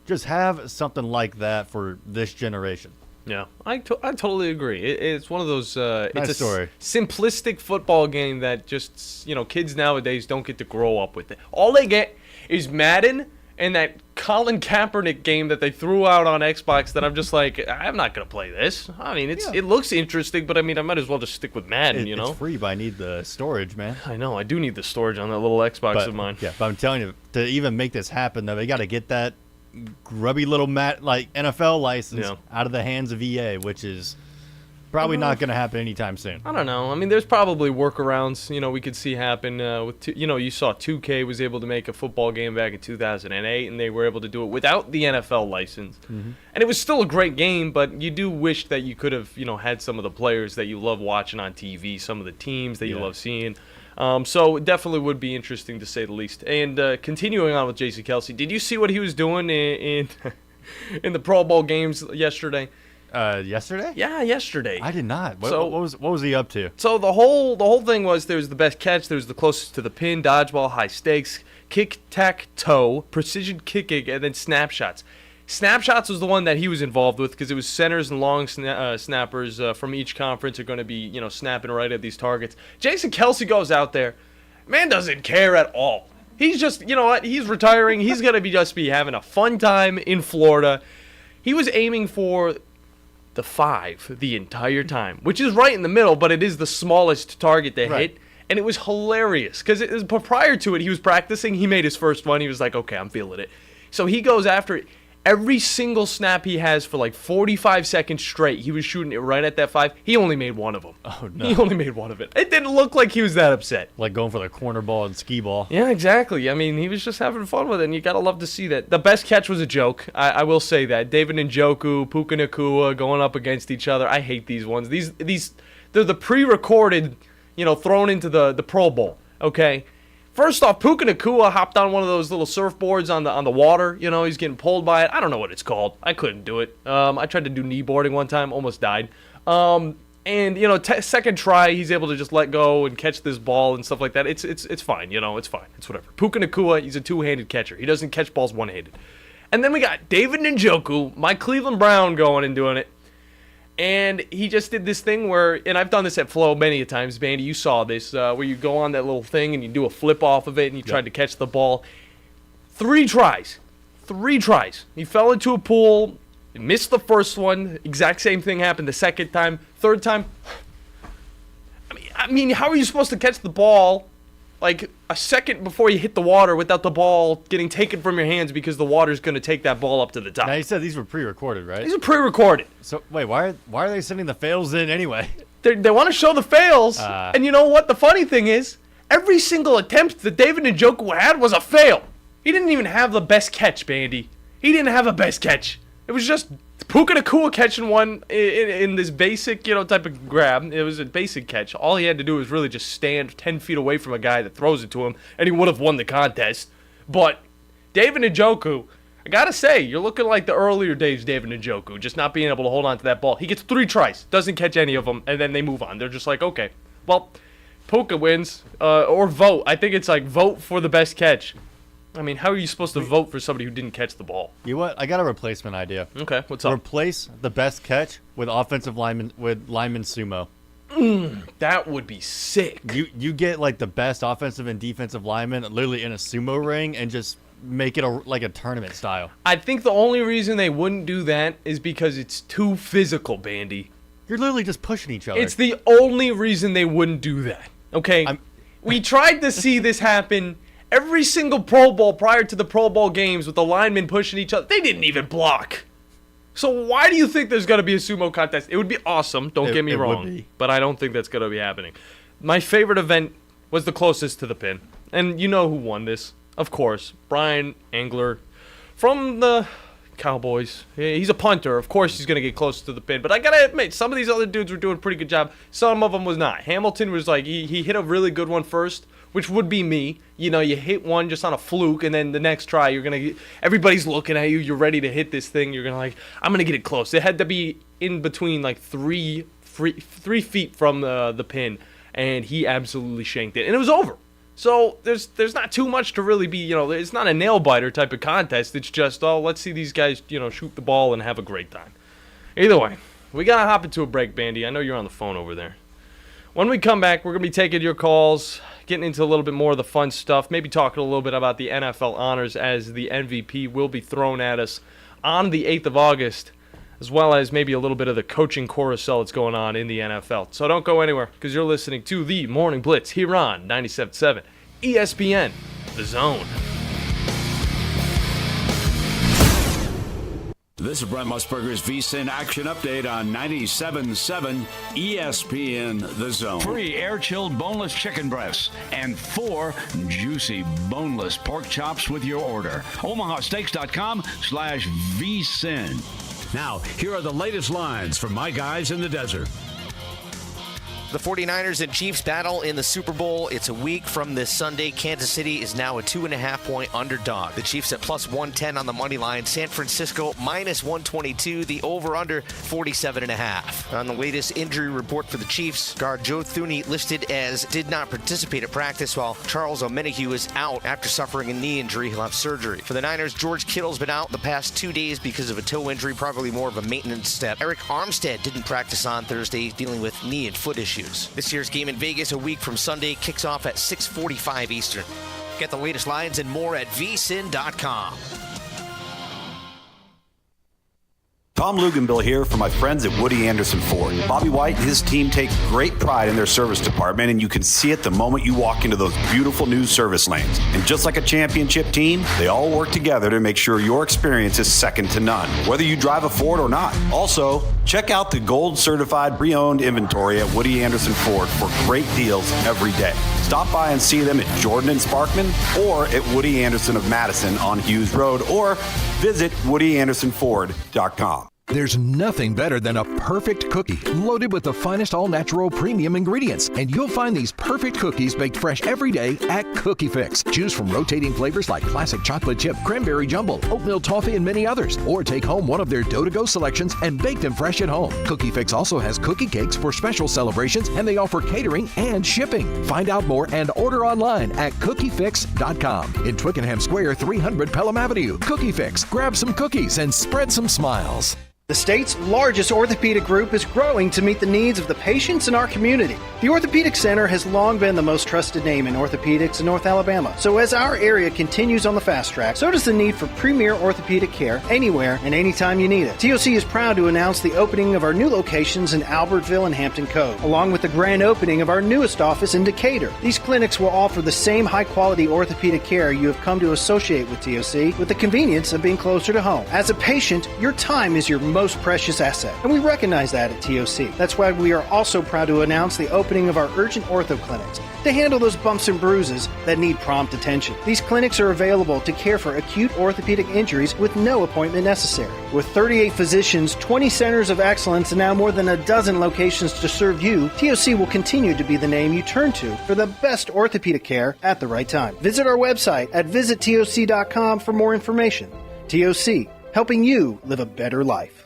Speaker 3: Just have something like that for this generation.
Speaker 2: Yeah, I totally agree. It's one of those. It's a
Speaker 3: story.
Speaker 2: Simplistic football game that just kids nowadays don't get to grow up with it. All they get is Madden and that Colin Kaepernick game that they threw out on Xbox. That I'm just like, I'm not gonna play this. It looks interesting, but I might as well just stick with Madden.
Speaker 3: It's free, but I need the storage, man.
Speaker 2: I know, I do need the storage on that little Xbox of mine.
Speaker 3: Yeah, but I'm telling you, to even make this happen, though, they got to get that grubby little NFL license out of the hands of EA, which is Probably not going to happen anytime soon.
Speaker 2: I don't know. I mean, there's probably workarounds, we could see happen. You saw 2K was able to make a football game back in 2008, and they were able to do it without the NFL license. Mm-hmm. And it was still a great game, but you do wish that you could have, had some of the players that you love watching on TV, some of the teams that you love seeing. So it definitely would be interesting to say the least. And continuing on with Jason Kelce, did you see what he was doing in the Pro Bowl games yesterday?
Speaker 3: Yesterday?
Speaker 2: Yeah, yesterday.
Speaker 3: I did not. What was he up to?
Speaker 2: So the whole thing was there was the best catch, there was the closest to the pin, dodgeball, high stakes, kick-tack-toe, precision kicking, and then snapshots. Snapshots was the one that he was involved with because it was centers and long snappers from each conference are going to be snapping right at these targets. Jason Kelce goes out there, man doesn't care at all. He's just he's retiring. He's going to just be having a fun time in Florida. He was aiming for the 5 the entire time, which is right in the middle, but it is the smallest target to hit. And it was hilarious because prior to it, he was practicing. He made his first one. He was like, okay, I'm feeling it. So he goes after it. Every single snap he has for like 45 seconds straight, he was shooting it right at that 5. He only made one of them.
Speaker 3: Oh, no.
Speaker 2: He only made one of it. It didn't look like he was that upset.
Speaker 3: Like going for the corner ball and skee ball.
Speaker 2: Yeah, exactly. I mean, he was just having fun with it, and you got to love to see that. The best catch was a joke. I will say that. David Njoku, Puka Nacua going up against each other. I hate these ones. These they're the pre-recorded, thrown into the Pro Bowl, okay? First off, Puka Nacua hopped on one of those little surfboards on the water. He's getting pulled by it. I don't know what it's called. I couldn't do it. I tried to do kneeboarding one time, almost died. And second try, he's able to just let go and catch this ball and stuff like that. It's fine. It's fine. It's whatever. Puka Nacua, he's a two-handed catcher. He doesn't catch balls one-handed. And then we got David Njoku, my Cleveland Brown, going and doing it. And he just did this thing where, and I've done this at Flow many a times, Bandy, you saw this, where you go on that little thing and you do a flip off of it and you tried to catch the ball. 3 tries. He fell into a pool, missed the first one, exact same thing happened the second time, third time. I mean, how are you supposed to catch the ball like a second before you hit the water without the ball getting taken from your hands because the water's going to take that ball up to the top?
Speaker 3: Now, you said these were pre-recorded, right?
Speaker 2: These are pre-recorded.
Speaker 3: So, wait, why are they sending the fails in anyway?
Speaker 2: They want to show the fails, and you know what? The funny thing is, every single attempt that David Njoku had was a fail. He didn't even have the best catch, Bandy. He didn't have a best catch. It was just Puka Nacua catching one in this basic, type of grab. It was a basic catch. All he had to do was really just stand 10 feet away from a guy that throws it to him, and he would have won the contest. But David Njoku, I gotta say, you're looking like the earlier days David Njoku, just not being able to hold on to that ball. He gets 3 tries, doesn't catch any of them, and then they move on. They're just like, okay, well, Puka wins, or vote. I think it's like vote for the best catch. I mean, how are you supposed to vote for somebody who didn't catch the ball?
Speaker 3: You know what? I got a replacement idea.
Speaker 2: Okay, what's up?
Speaker 3: Replace the best catch with offensive lineman sumo.
Speaker 2: That would be sick.
Speaker 3: You get like the best offensive and defensive linemen literally in a sumo ring and just make it like a tournament style.
Speaker 2: I think the only reason they wouldn't do that is because it's too physical, Bandy.
Speaker 3: You're literally just pushing each other.
Speaker 2: It's the only reason they wouldn't do that. Okay? We tried to see this happen every single Pro Bowl prior to the Pro Bowl games with the linemen pushing each other. They didn't even block. So why do you think there's going to be a sumo contest? It would be awesome, don't get me wrong, but I don't think that's going to be happening. My favorite event was the closest to the pin, and you know who won this. Of course, Brian Angler from the Cowboys. He's a punter. Of course he's going to get close to the pin, but I got to admit, some of these other dudes were doing a pretty good job. Some of them was not. Hamilton was like, he hit a really good one first, which would be me. You hit one just on a fluke, and then the next try, everybody's looking at you. You're ready to hit this thing. You're going to I'm going to get it close. It had to be in between like 3 feet from the pin, and he absolutely shanked it, and it was over. So there's not too much to really be, it's not a nail-biter type of contest. It's just, let's see these guys, shoot the ball and have a great time. Either way, we got to hop into a break, Bandy. I know you're on the phone over there. When we come back, we're going to be taking your calls, getting into a little bit more of the fun stuff, maybe talking a little bit about the NFL honors as the MVP will be thrown at us on the 8th of August, as well as maybe a little bit of the coaching carousel that's going on in the NFL. So don't go anywhere, because you're listening to the Morning Blitz here on 97.7 ESPN, The Zone.
Speaker 11: This is Brent Musburger's VSiN Action Update on 97.7 ESPN The Zone.
Speaker 12: 3 air-chilled boneless chicken breasts and 4 juicy boneless pork chops with your order. OmahaSteaks.com/VSiN.
Speaker 11: Now, here are the latest lines from my guys in the desert.
Speaker 13: The 49ers and Chiefs battle in the Super Bowl. It's a week from this Sunday. Kansas City is now a 2.5-point underdog. The Chiefs at plus 110 on the money line. San Francisco minus 122. The over-under 47.5. On the latest injury report for the Chiefs, guard Joe Thuney listed as did not participate at practice, while Charles Omenihu is out after suffering a knee injury. He'll have surgery. For the Niners, George Kittle's been out the past 2 days because of a toe injury, probably more of a maintenance step. Eric Armstead didn't practice on Thursday, dealing with knee and foot issues. This year's game in Vegas, a week from Sunday, kicks off at 6:45 Eastern. Get the latest lines and more at vsin.com.
Speaker 14: Tom Luganbill here for my friends at Woody Anderson Ford. Bobby White and his team take great pride in their service department, and you can see it the moment you walk into those beautiful new service lanes. And just like a championship team, they all work together to make sure your experience is second to none, whether you drive a Ford or not. Also, check out the gold certified pre-owned inventory at Woody Anderson Ford for great deals every day. Stop by and see them at Jordan and Sparkman or at Woody Anderson of Madison on Hughes Road, or visit WoodyAndersonFord.com.
Speaker 9: There's nothing better than a perfect cookie loaded with the finest all-natural premium ingredients. And you'll find these perfect cookies baked fresh every day at Cookie Fix. Choose from rotating flavors like classic chocolate chip, cranberry jumble, oatmeal toffee, and many others. Or take home one of their dough-to-go selections and bake them fresh at home. Cookie Fix also has cookie cakes for special celebrations, and they offer catering and shipping. Find out more and order online at cookiefix.com. In Twickenham Square, 300 Pelham Avenue. Cookie Fix. Grab some cookies and spread some smiles.
Speaker 15: The state's largest orthopedic group is growing to meet the needs of the patients in our community. The Orthopedic Center has long been the most trusted name in orthopedics in North Alabama. So as our area continues on the fast track, so does the need for premier orthopedic care anywhere and anytime you need it. TOC is proud to announce the opening of our new locations in Albertville and Hampton Cove, along with the grand opening of our newest office in Decatur. These clinics will offer the same high-quality orthopedic care you have come to associate with TOC, with the convenience of being closer to home. As a patient, your time is your most precious asset, and we recognize that at TOC. That's why we are also proud to announce the opening of our urgent ortho clinics to handle those bumps and bruises that need prompt attention. These clinics are available to care for acute orthopedic injuries with no appointment necessary. With 38 physicians, 20 centers of excellence, and now more than a dozen locations to serve you, TOC will continue to be the name you turn to for the best orthopedic care at the right time. Visit our website at visittoc.com for more information. TOC, helping you live a better life.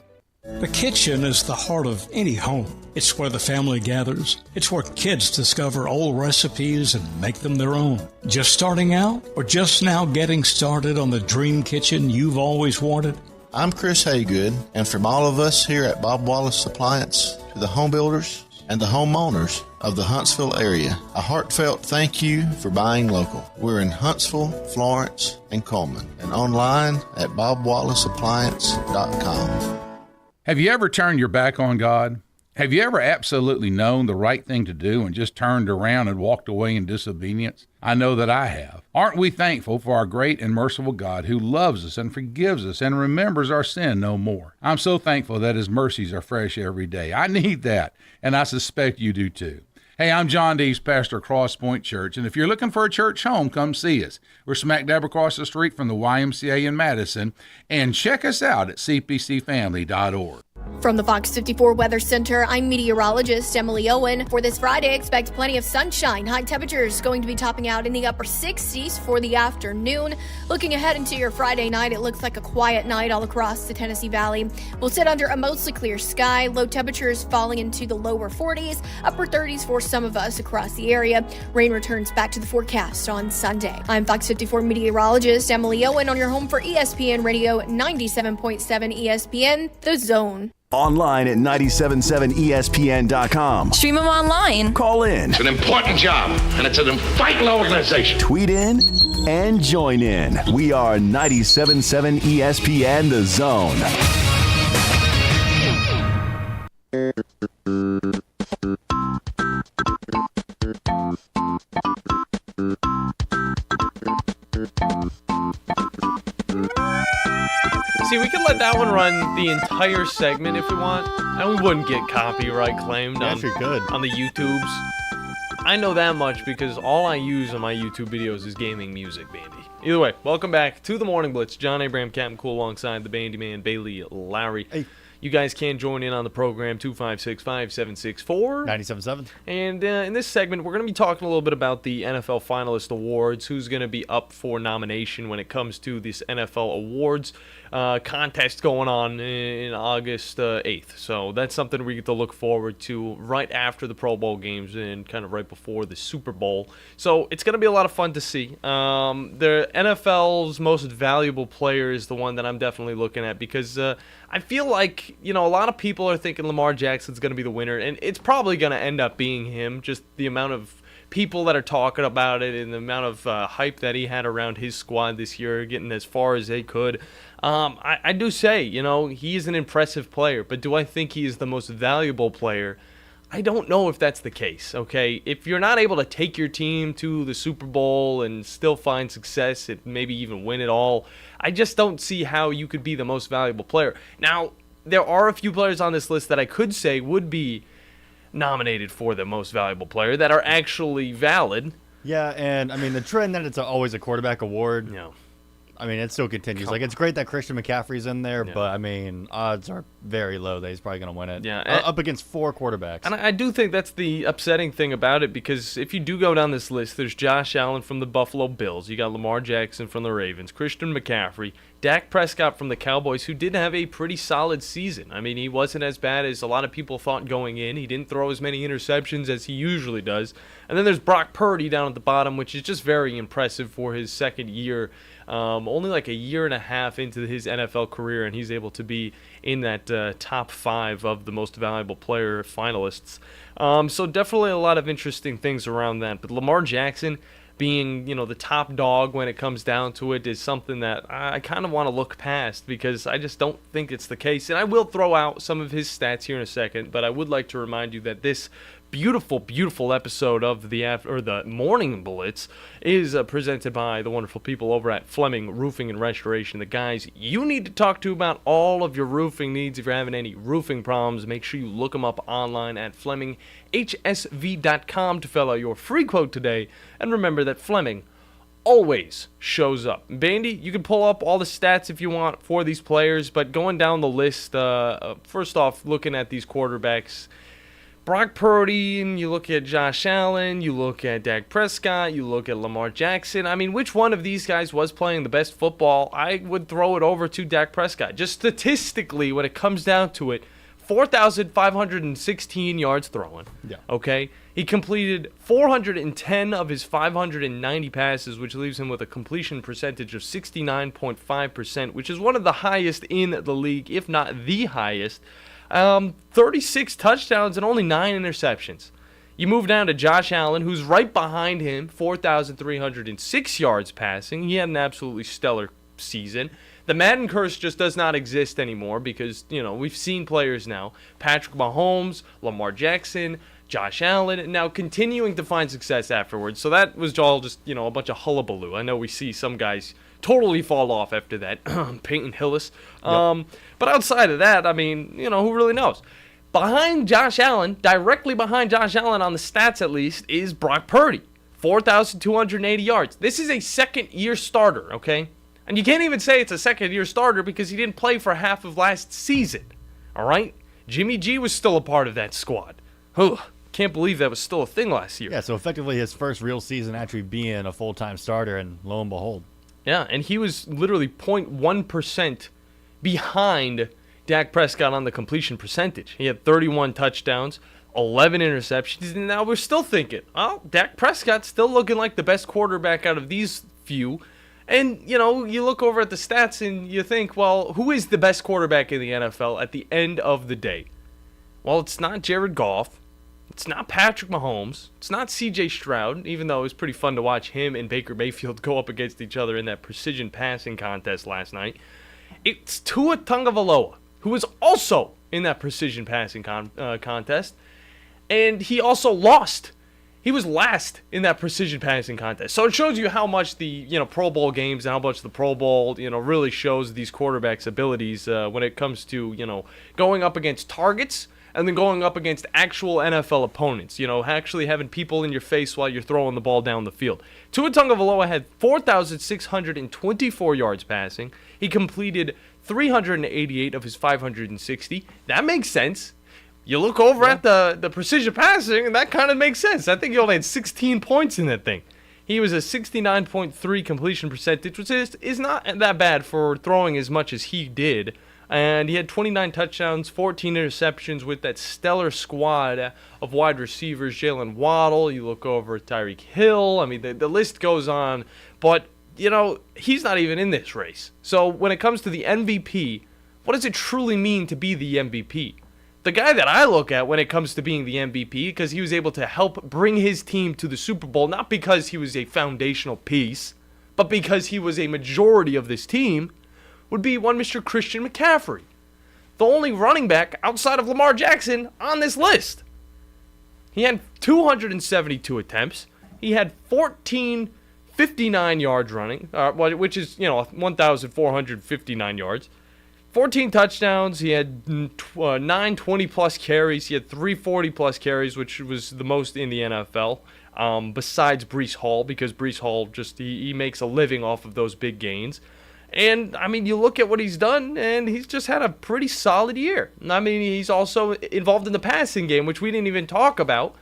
Speaker 16: The kitchen is the heart of any home. It's where the family gathers. It's where kids discover old recipes and make them their own. Just starting out or just now getting started on the dream kitchen you've always wanted?
Speaker 17: I'm Chris Haygood, and from all of us here at Bob Wallace Appliance to the home builders and the homeowners of the Huntsville area, a heartfelt thank you for buying local. We're in Huntsville, Florence, and Coleman, and online at bobwallaceappliance.com.
Speaker 18: Have you ever turned your back on God? Have you ever absolutely known the right thing to do and just turned around and walked away in disobedience? I know that I have. Aren't we thankful for our great and merciful God who loves us and forgives us and remembers our sin no more? I'm so thankful that His mercies are fresh every day. I need that, and I suspect you do too. Hey, I'm John Dees, pastor of Cross Point Church, and if you're looking for a church home, come see us. We're smack dab across the street from the YMCA in Madison, and check us out at cpcfamily.org.
Speaker 10: From the Fox 54 Weather Center, I'm meteorologist Emily Owen. For this Friday, expect plenty of sunshine. High temperatures going to be topping out in the upper 60s for the afternoon. Looking ahead into your Friday night, it looks like a quiet night all across the Tennessee Valley. We'll sit under a mostly clear sky. Low temperatures falling into the lower 40s, upper 30s for some of us across the area. Rain returns back to the forecast on Sunday. I'm Fox 54 meteorologist Emily Owen on your home for ESPN Radio 97.7 ESPN, The Zone.
Speaker 1: Online at 977ESPN.com.
Speaker 19: Stream them online.
Speaker 1: Call in.
Speaker 20: It's an important job, and it's an vital organization.
Speaker 1: Tweet in and join in. We are 97.7 ESPN The Zone.
Speaker 2: See, we could let that one run the entire segment if we want, and we wouldn't get copyright claimed on the YouTubes. I know that much because all I use on my YouTube videos is gaming music, Bandy. Either way, welcome back to the Morning Blitz. John Abraham, Captain Cool, alongside the Bandiman, Bailey Lowery.
Speaker 3: Hey.
Speaker 2: You guys can join in on the program, 256-5764.
Speaker 3: 97.7.
Speaker 2: And in this segment, we're going to be talking a little bit about the NFL Finalist Awards, who's going to be up for nomination when it comes to this NFL Awards contest going on in August 8th. So that's something we get to look forward to right after the Pro Bowl games and kind of right before the Super Bowl. So it's going to be a lot of fun to see. The NFL's most valuable player is the one that I'm definitely looking at because I feel like, a lot of people are thinking Lamar Jackson's going to be the winner, and it's probably going to end up being him, just the amount of people that are talking about it and the amount of hype that he had around his squad this year, getting as far as they could. I do say, he is an impressive player, but do I think he is the most valuable player? I don't know if that's the case, okay? If you're not able to take your team to the Super Bowl and still find success and maybe even win it all, I just don't see how you could be the most valuable player. Now, there are a few players on this list that I could say would be nominated for the most valuable player that are actually valid.
Speaker 3: Yeah, and, the trend that it's always a quarterback award.
Speaker 2: Yeah.
Speaker 3: It still continues. It's great that Christian McCaffrey's in there, but, odds are very low that he's probably going to win it.
Speaker 2: Yeah.
Speaker 3: Up against 4 quarterbacks.
Speaker 2: And I do think that's the upsetting thing about it, because if you do go down this list, there's Josh Allen from the Buffalo Bills. You got Lamar Jackson from the Ravens, Christian McCaffrey, Dak Prescott from the Cowboys, who did have a pretty solid season. He wasn't as bad as a lot of people thought going in. He didn't throw as many interceptions as he usually does. And then there's Brock Purdy down at the bottom, which is just very impressive for his second year. Only like a year and a half into his NFL career, and he's able to be in that top 5 of the most valuable player finalists. So definitely a lot of interesting things around that. But Lamar Jackson being, the top dog when it comes down to it is something that I kind of want to look past, because I just don't think it's the case. And I will throw out some of his stats here in a second, but I would like to remind you that this beautiful, beautiful episode of the Morning Blitz is presented by the wonderful people over at Fleming Roofing and Restoration. The guys you need to talk to about all of your roofing needs. If you're having any roofing problems, make sure you look them up online at FlemingHSV.com to fill out your free quote today. And remember that Fleming always shows up. Bandy, you can pull up all the stats if you want for these players, but going down the list, first off, looking at these quarterbacks, Brock Purdy, and you look at Josh Allen, you look at Dak Prescott, you look at Lamar Jackson. which one of these guys was playing the best football? I would throw it over to Dak Prescott. Just statistically, when it comes down to it, 4,516 yards throwing.
Speaker 3: Yeah.
Speaker 2: Okay? He completed 410 of his 590 passes, which leaves him with a completion percentage of 69.5%, which is one of the highest in the league, if not the highest. 36 touchdowns and only 9 interceptions. You move down to Josh Allen, who's right behind him, 4,306 yards passing. He had an absolutely stellar season. The Madden curse just does not exist anymore because, we've seen players now. Patrick Mahomes, Lamar Jackson, Josh Allen, now continuing to find success afterwards. So that was all just, a bunch of hullabaloo. I know we see some guys totally fall off after that. Peyton Hillis.
Speaker 3: Yep.
Speaker 2: But outside of that, who really knows? Behind Josh Allen, directly behind Josh Allen on the stats at least, is Brock Purdy. 4,280 yards. This is a second-year starter, okay? And you can't even say it's a second-year starter because he didn't play for half of last season, all right? Jimmy G was still a part of that squad. Can't believe that was still a thing last year.
Speaker 3: Yeah, so effectively his first real season actually being a full-time starter, and lo and behold.
Speaker 2: Yeah, and he was literally 0.1% behind Dak Prescott on the completion percentage. He had 31 touchdowns, 11 interceptions, and now we're still thinking, Dak Prescott's still looking like the best quarterback out of these few. And, you look over at the stats and you think, well, who is the best quarterback in the NFL at the end of the day? Well, it's not Jared Goff. It's not Patrick Mahomes. It's not C.J. Stroud, even though it was pretty fun to watch him and Baker Mayfield go up against each other in that precision passing contest last night. It's Tua Tagovailoa, who was also in that precision passing contest, and he also lost. he was last in that precision passing contest. So it shows you how much the Pro Bowl games and how much the Pro Bowl really shows these quarterbacks' abilities when it comes to going up against targets and then going up against actual NFL opponents. Actually having people in your face while you're throwing the ball down the field. Tua Tagovailoa had 4,624 yards passing. He completed 388 of his 560. That makes sense. You look over at the precision passing, and that kind of makes sense. I think he only had 16 points in that thing. He was a 69.3 completion percentage, which is not that bad for throwing as much as he did. And he had 29 touchdowns, 14 interceptions with that stellar squad of wide receivers. Jalen Waddle, you look over at Tyreek Hill. I mean, the list goes on. But, he's not even in this race. So when it comes to the MVP, what does it truly mean to be the MVP? The guy that I look at when it comes to being the MVP, because he was able to help bring his team to the Super Bowl, not because he was a foundational piece, but because he was a majority of this team, would be one Mr. Christian McCaffrey. The only running back outside of Lamar Jackson on this list. He had 272 attempts. He had 1,459 yards running, which is, 1,459 yards. 14 touchdowns. He had 9 20-plus carries. He had 3 40-plus carries, which was the most in the NFL, besides Breece Hall, because Breece Hall he makes a living off of those big gains. And, I mean, you look at what he's done, and he's just had a pretty solid year. I mean, he's also involved in the passing game, which we didn't even talk about,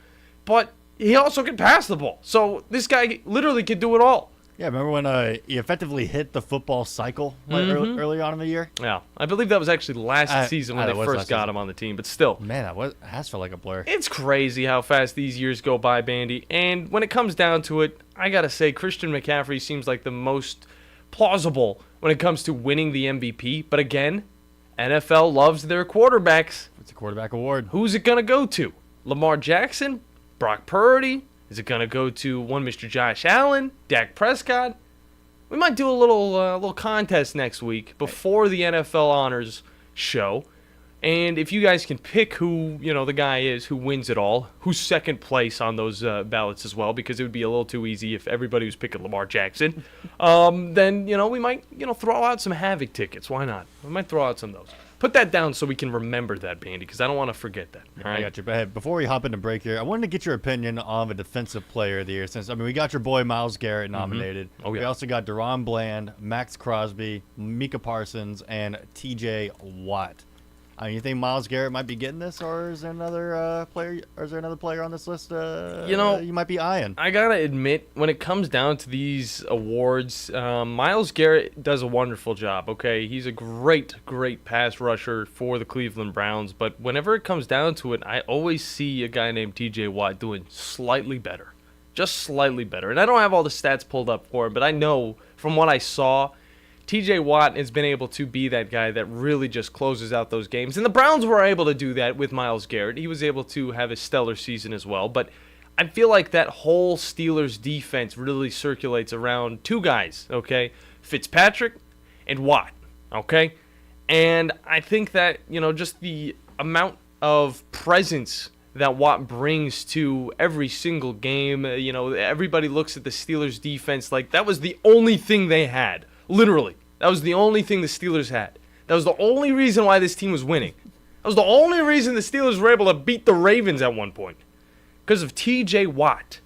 Speaker 2: but he also can pass the ball. So this guy literally can do it all.
Speaker 3: Yeah, remember when he effectively hit the football cycle early on in the year?
Speaker 2: Yeah, I believe that was actually last season when they first got him on the team, but still.
Speaker 3: Man, that has felt like a blur.
Speaker 2: It's crazy how fast these years go by, Bandy. And when it comes down to it, I got to say Christian McCaffrey seems like the most plausible when it comes to winning the MVP. But again, NFL loves their quarterbacks.
Speaker 3: It's a quarterback award.
Speaker 2: Who's it going to go to? Lamar Jackson? Brock Purdy? Is it going to go to one Mr. Josh Allen? Dak Prescott? We might do a little contest next week before the NFL Honors show. And if you guys can pick who, the guy is who wins it all, who's second place on those ballots as well, because it would be a little too easy if everybody was picking Lamar Jackson, then, we might, throw out some Havoc tickets. Why not? We might throw out some of those. Put that down so we can remember that, Bandy, because I don't want to forget that. All right?
Speaker 3: I got you. But hey, before we hop into break here, I wanted to get your opinion on the Defensive Player of the Year. Since, we got your boy Myles Garrett nominated.
Speaker 2: Oh, yeah.
Speaker 3: We also got Deron Bland, Max Crosby, Micah Parsons, and T.J. Watt. You think Myles Garrett might be getting this, or is there another player? Or is there another player on this list? You might be eyeing.
Speaker 2: I gotta admit, when it comes down to these awards, Myles Garrett does a wonderful job. Okay, he's a great pass rusher for the Cleveland Browns. But whenever it comes down to it, I always see a guy named T.J. Watt doing slightly better, just slightly better. And I don't have all the stats pulled up for him, but I know from what I saw, T.J. Watt has been able to be that guy that really just closes out those games. And the Browns were able to do that with Myles Garrett. He was able to have a stellar season as well. But I feel like that whole Steelers defense really circulates around two guys, okay? Fitzpatrick and Watt, okay? And I think that, just the amount of presence that Watt brings to every single game, everybody looks at the Steelers defense like that was the only thing they had. Literally. That was the only thing the Steelers had. That was the only reason why this team was winning. That was the only reason the Steelers were able to beat the Ravens at one point. Because of T.J. Watt.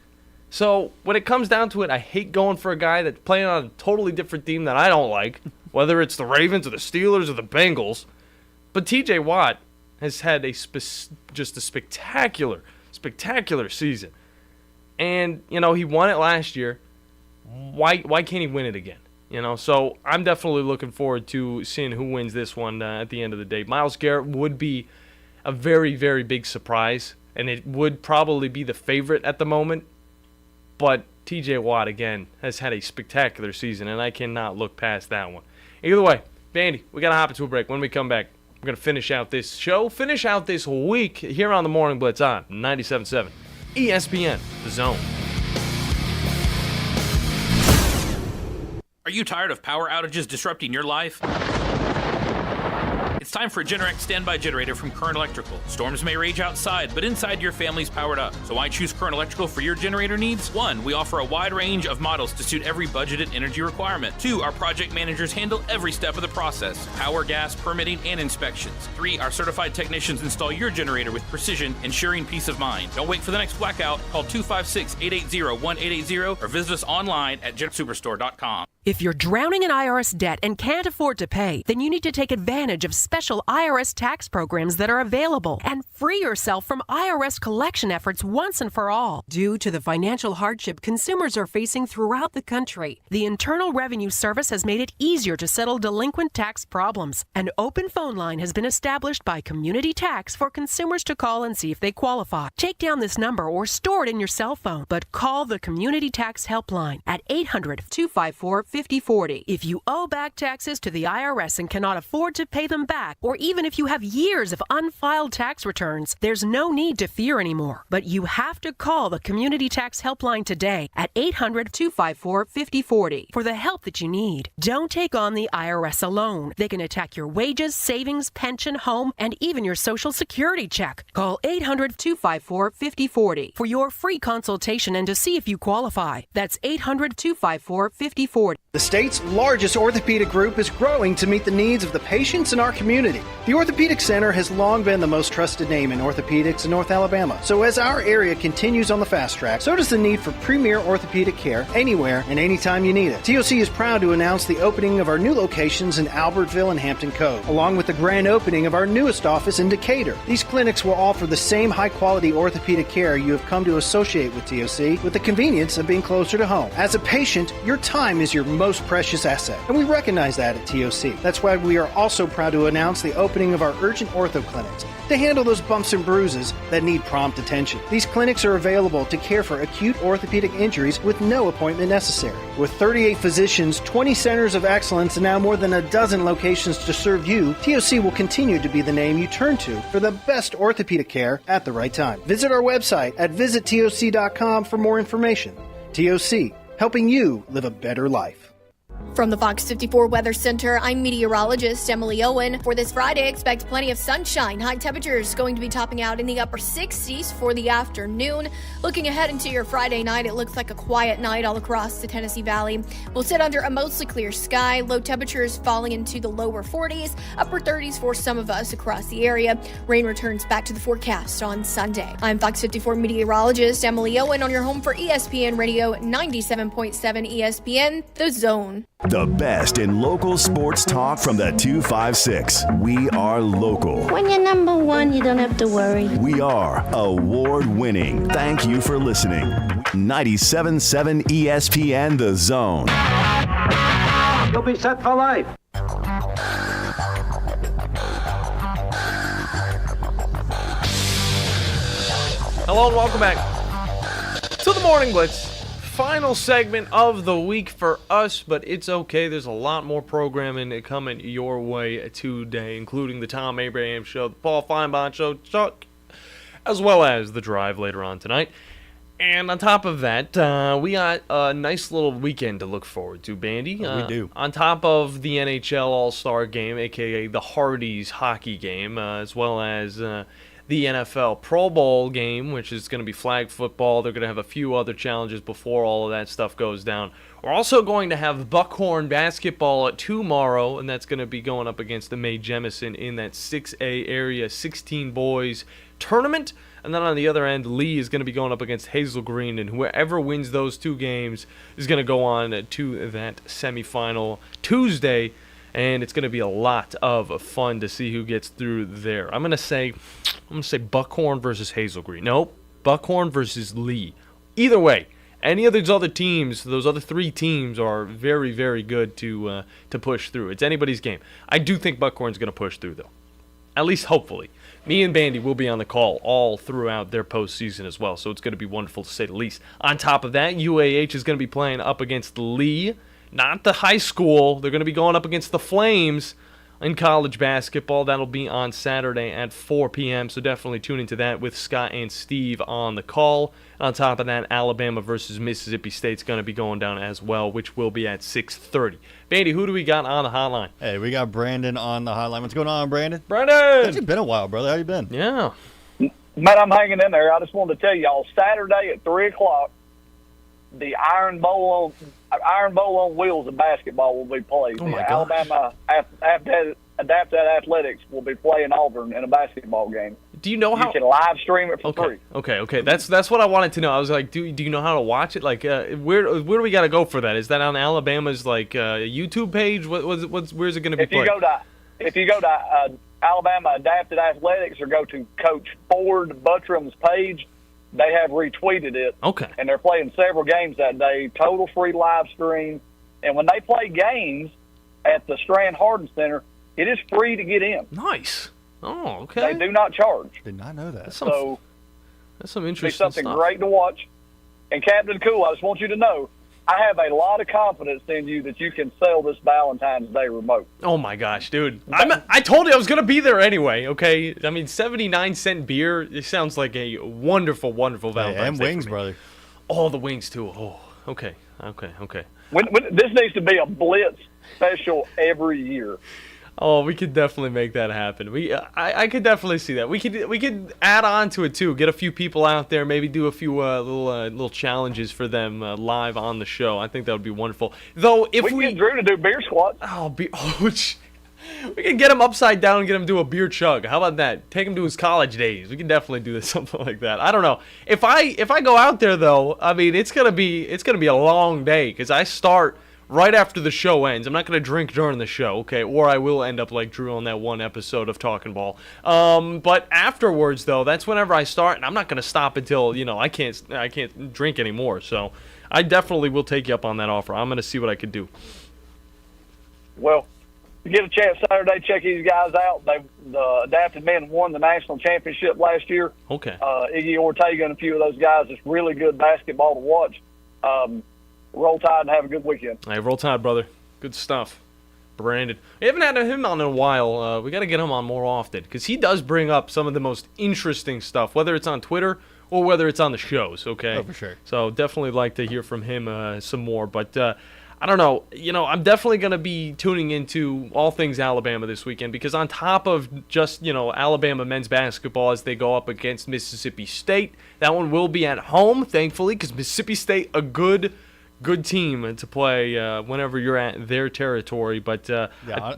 Speaker 2: So, when it comes down to it, I hate going for a guy that's playing on a totally different team that I don't like. Whether it's the Ravens or the Steelers or the Bengals. But T.J. Watt has had just a spectacular season. And, he won it last year. Why can't he win it again? So I'm definitely looking forward to seeing who wins this one at the end of the day. Myles Garrett would be a very, very big surprise, and it would probably be the favorite at the moment. But T.J. Watt, again, has had a spectacular season, and I cannot look past that one. Either way, Bandy, we got to hop into a break. When we come back, we're going to finish out this show, finish out this week here on the Morning Blitz on 97.7 ESPN, The Zone.
Speaker 19: Are you tired of power outages disrupting your life? It's It's time for a Generac standby generator from Current Electrical. Storms may rage outside, but inside your family's powered up. So why choose Current Electrical for your generator needs? 1, we offer a wide range of models to suit every budgeted energy requirement. 2, our project managers handle every step of the process: power, gas, permitting, and inspections. 3, our certified technicians install your generator with precision, ensuring peace of mind. Don't wait for the next blackout. Call 256-880-1880 or visit us online at superstore.com.
Speaker 21: If you're drowning in IRS debt and can't afford to pay, then you need to take advantage of special IRS tax programs that are available and free yourself from IRS collection efforts once and for all. Due to the financial hardship consumers are facing throughout the country, the Internal Revenue Service has made it easier to settle delinquent tax problems. An open phone line has been established by Community Tax for consumers to call and see if they qualify. Take down this number or store it in your cell phone, but call the Community Tax Helpline at 800-254-5040. If you owe back taxes to the IRS and cannot afford to pay them back, or even if you have years of unfiled tax returns, there's no need to fear anymore. But you have to call the Community Tax Helpline today at 800-254-5040 for the help that you need. Don't take on the IRS alone. They can attack your wages, savings, pension, home, and even your Social Security check. Call 800-254-5040 for your free consultation and to see if you qualify. That's 800-254-5040.
Speaker 15: The state's largest orthopedic group is growing to meet the needs of the patients in our community. The Orthopedic Center has long been the most trusted name in orthopedics in North Alabama. So as our area continues on the fast track, so does the need for premier orthopedic care anywhere and anytime you need it. TOC is proud to announce the opening of our new locations in Albertville and Hampton Cove, along with the grand opening of our newest office in Decatur. These clinics will offer the same high-quality orthopedic care you have come to associate with TOC, with the convenience of being closer to home. As a patient, your time is your most precious asset, and we recognize that at TOC. That's why we are also proud to announce the opening of our urgent ortho clinics to handle those bumps and bruises that need prompt attention. These clinics are available to care for acute orthopedic injuries with no appointment necessary. With 38 physicians, 20 centers of excellence, and now more than a dozen locations to serve you, TOC will continue to be the name you turn to for the best orthopedic care at the right time. Visit our website at visittoc.com for more information. TOC, helping you live a better life.
Speaker 10: From the Fox 54 Weather Center, I'm meteorologist Emily Owen. For this Friday, expect plenty of sunshine. High temperatures going to be topping out in the upper 60s for the afternoon. Looking ahead into your Friday night, it looks like a quiet night all across the Tennessee Valley. We'll sit under a mostly clear sky. Low temperatures falling into the lower 40s, upper 30s for some of us across the area. Rain returns back to the forecast on Sunday. I'm Fox 54 meteorologist Emily Owen on your home for ESPN Radio 97.7 ESPN, The Zone.
Speaker 1: The best in local sports talk from the 256. We are local.
Speaker 22: When you're number one, you don't have to worry.
Speaker 1: We are award-winning. Thank you for listening. 97.7 ESPN The Zone.
Speaker 7: You'll be set for life.
Speaker 2: Hello and welcome back to the Morning Blitz. Final segment of the week for us, but it's okay. There's a lot more programming coming your way today, including the Tom Abraham Show, the Paul Feinbaum Show, Chuck, as well as the Drive later on tonight. And on top of that, we got a nice little weekend to look forward to, Bandy.
Speaker 3: We do.
Speaker 2: On top of the NHL All-Star Game, a.k.a. the Hardee's hockey game, as well as the NFL Pro Bowl game, which is going to be flag football. They're going to have a few other challenges before all of that stuff goes down. We're also going to have Buckhorn basketball tomorrow, and that's going to be going up against the Mae Jemison in that 6A area 16 boys tournament. And then on the other end, Lee is going to be going up against Hazel Green, and whoever wins those two games is going to go on to that semifinal Tuesday. And it's going to be a lot of fun to see who gets through there. I'm going to say Buckhorn versus Hazel Green. Nope, Buckhorn versus Lee. Either way, any of those other teams, those other three teams are very, very good to push through. It's anybody's game. I do think Buckhorn's going to push through, though. At least hopefully. Me and Bandy will be on the call all throughout their postseason as well, so it's going to be wonderful to say the least. On top of that, UAH is going to be playing up against Lee. Not the high school. They're going to be going up against the Flames in college basketball. That'll be on Saturday at 4 p.m., so definitely tune into that with Scott and Steve on the call. On top of that, Alabama versus Mississippi State's going to be going down as well, which will be at 6:30. Bandy, who do we got on the hotline?
Speaker 3: Hey, we got Brandon on the hotline. What's going on, Brandon?
Speaker 2: Brandon!
Speaker 3: It's been a while, brother. How you been?
Speaker 2: Yeah.
Speaker 4: Man, I'm hanging in there. I just wanted to tell y'all, Saturday at 3 o'clock, the Iron Bowl on wheels of basketball will be played.
Speaker 2: Oh, my
Speaker 4: the
Speaker 2: gosh.
Speaker 4: Alabama Adapted Athletics will be playing Auburn in a basketball game.
Speaker 2: Do you know how?
Speaker 4: You can live stream it for free.
Speaker 2: Okay. That's what I wanted to know. I was like, do you know how to watch it? Like, where do we got to go for that? Is that on Alabama's YouTube page? Where's it going to be played?
Speaker 4: If you go to Alabama Adapted Athletics or go to Coach Ford Buttram's page, they have retweeted it.
Speaker 2: Okay.
Speaker 4: And they're playing several games that day, total free live stream. And when they play games at the Strand Hardin Center, it is free to get in.
Speaker 2: Nice. Oh, okay.
Speaker 4: They do not charge.
Speaker 3: Did not know that.
Speaker 2: That's
Speaker 4: So
Speaker 2: some
Speaker 4: it'll be
Speaker 2: interesting
Speaker 4: something
Speaker 2: stuff.
Speaker 4: great to watch. And Captain Cool, I just want you to know, I have a lot of confidence in you that you can sell this Valentine's Day remote.
Speaker 2: Oh my gosh, dude! I told you I was gonna be there anyway. Okay, I mean 79-cent beer. It sounds like a wonderful, wonderful Valentine's
Speaker 3: and
Speaker 2: Day
Speaker 3: wings,
Speaker 2: for me.
Speaker 3: brother.
Speaker 2: Oh, the wings too. Oh, okay.
Speaker 4: When this needs to be a Blitz special every year.
Speaker 2: Oh, we could definitely make that happen. I could definitely see that. We could add on to it too. Get a few people out there, maybe do a few little challenges for them live on the show. I think that would be wonderful. Though if
Speaker 4: we get Drew to do beer squats.
Speaker 2: We can get him upside down and get him to do a beer chug. How about that? Take him to his college days. We can definitely do something like that. I don't know. If I go out there though, I mean it's gonna be a long day because I start right after the show ends. I'm not going to drink during the show, okay? Or I will end up like Drew on that one episode of Talking Ball. But afterwards, though, that's whenever I start, and I'm not going to stop until, I can't drink anymore. So I definitely will take you up on that offer. I'm going to see what I can do.
Speaker 4: Well, if you get a chance Saturday, check these guys out. The Adapted Men won the national championship last year.
Speaker 2: Okay.
Speaker 4: Iggy Ortega and a few of those guys. It's really good basketball to watch. Roll Tide and have a good weekend.
Speaker 2: Hey, roll Tide, brother. Good stuff. Brandon. We haven't had him on in a while. We got to get him on more often because he does bring up some of the most interesting stuff, whether it's on Twitter or whether it's on the shows, okay?
Speaker 3: Oh, for sure.
Speaker 2: So definitely like to hear from him some more. But I don't know. I'm definitely going to be tuning into all things Alabama this weekend because on top of just, Alabama men's basketball as they go up against Mississippi State, that one will be at home, thankfully, because Mississippi State, a good team to play whenever you're at their territory. But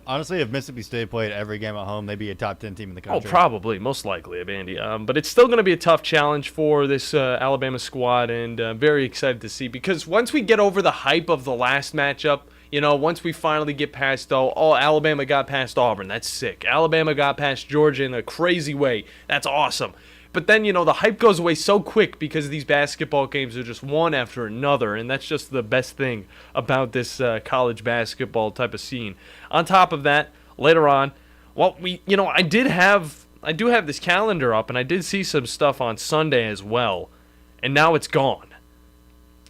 Speaker 3: honestly, if Mississippi State played every game at home, they'd be a top 10 team in the country.
Speaker 2: Oh, probably, most likely, Bandy. But it's still going to be a tough challenge for this Alabama squad, and very excited to see because once we get over the hype of the last matchup, once we finally get past, Alabama got past Auburn, that's sick. Alabama got past Georgia in a crazy way, that's awesome. But then, the hype goes away so quick because these basketball games are just one after another, and that's just the best thing about this college basketball type of scene. On top of that, later on, I do have this calendar up, and I did see some stuff on Sunday as well, and now it's gone.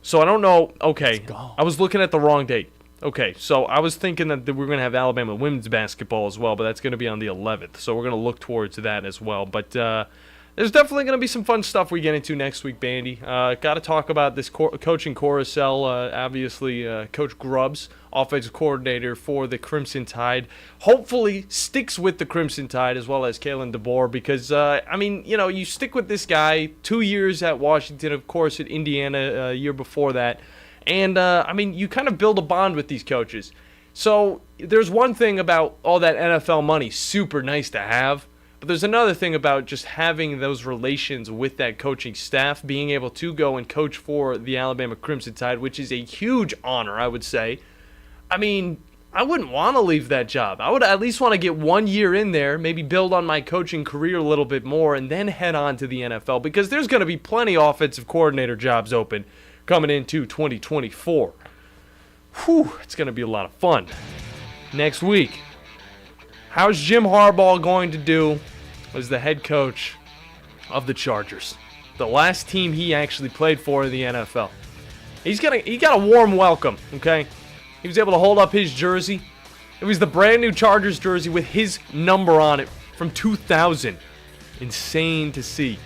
Speaker 2: So I don't know. Okay, I was looking at the wrong date. Okay, so I was thinking that we're going to have Alabama women's basketball as well, but that's going to be on the 11th, so we're going to look towards that as well. But there's definitely going to be some fun stuff we get into next week, Bandy. Got to talk about this coaching carousel. Obviously, Coach Grubbs, offensive coordinator for the Crimson Tide, hopefully sticks with the Crimson Tide as well as Kalen DeBoer because, you stick with this guy 2 years at Washington, of course, at Indiana a year before that. And, you kind of build a bond with these coaches. So there's one thing about all that NFL money, super nice to have. But there's another thing about just having those relations with that coaching staff, being able to go and coach for the Alabama Crimson Tide, which is a huge honor, I would say. I wouldn't want to leave that job. I would at least want to get 1 year in there, maybe build on my coaching career a little bit more, and then head on to the NFL because there's going to be plenty of offensive coordinator jobs open coming into 2024. Whew, it's going to be a lot of fun. Next week, how's Jim Harbaugh going to do as the head coach of the Chargers, the last team he actually played for in the NFL? He got a warm welcome, okay? He was able to hold up his jersey. It was the brand new Chargers jersey with his number on it from 2000. Insane to see.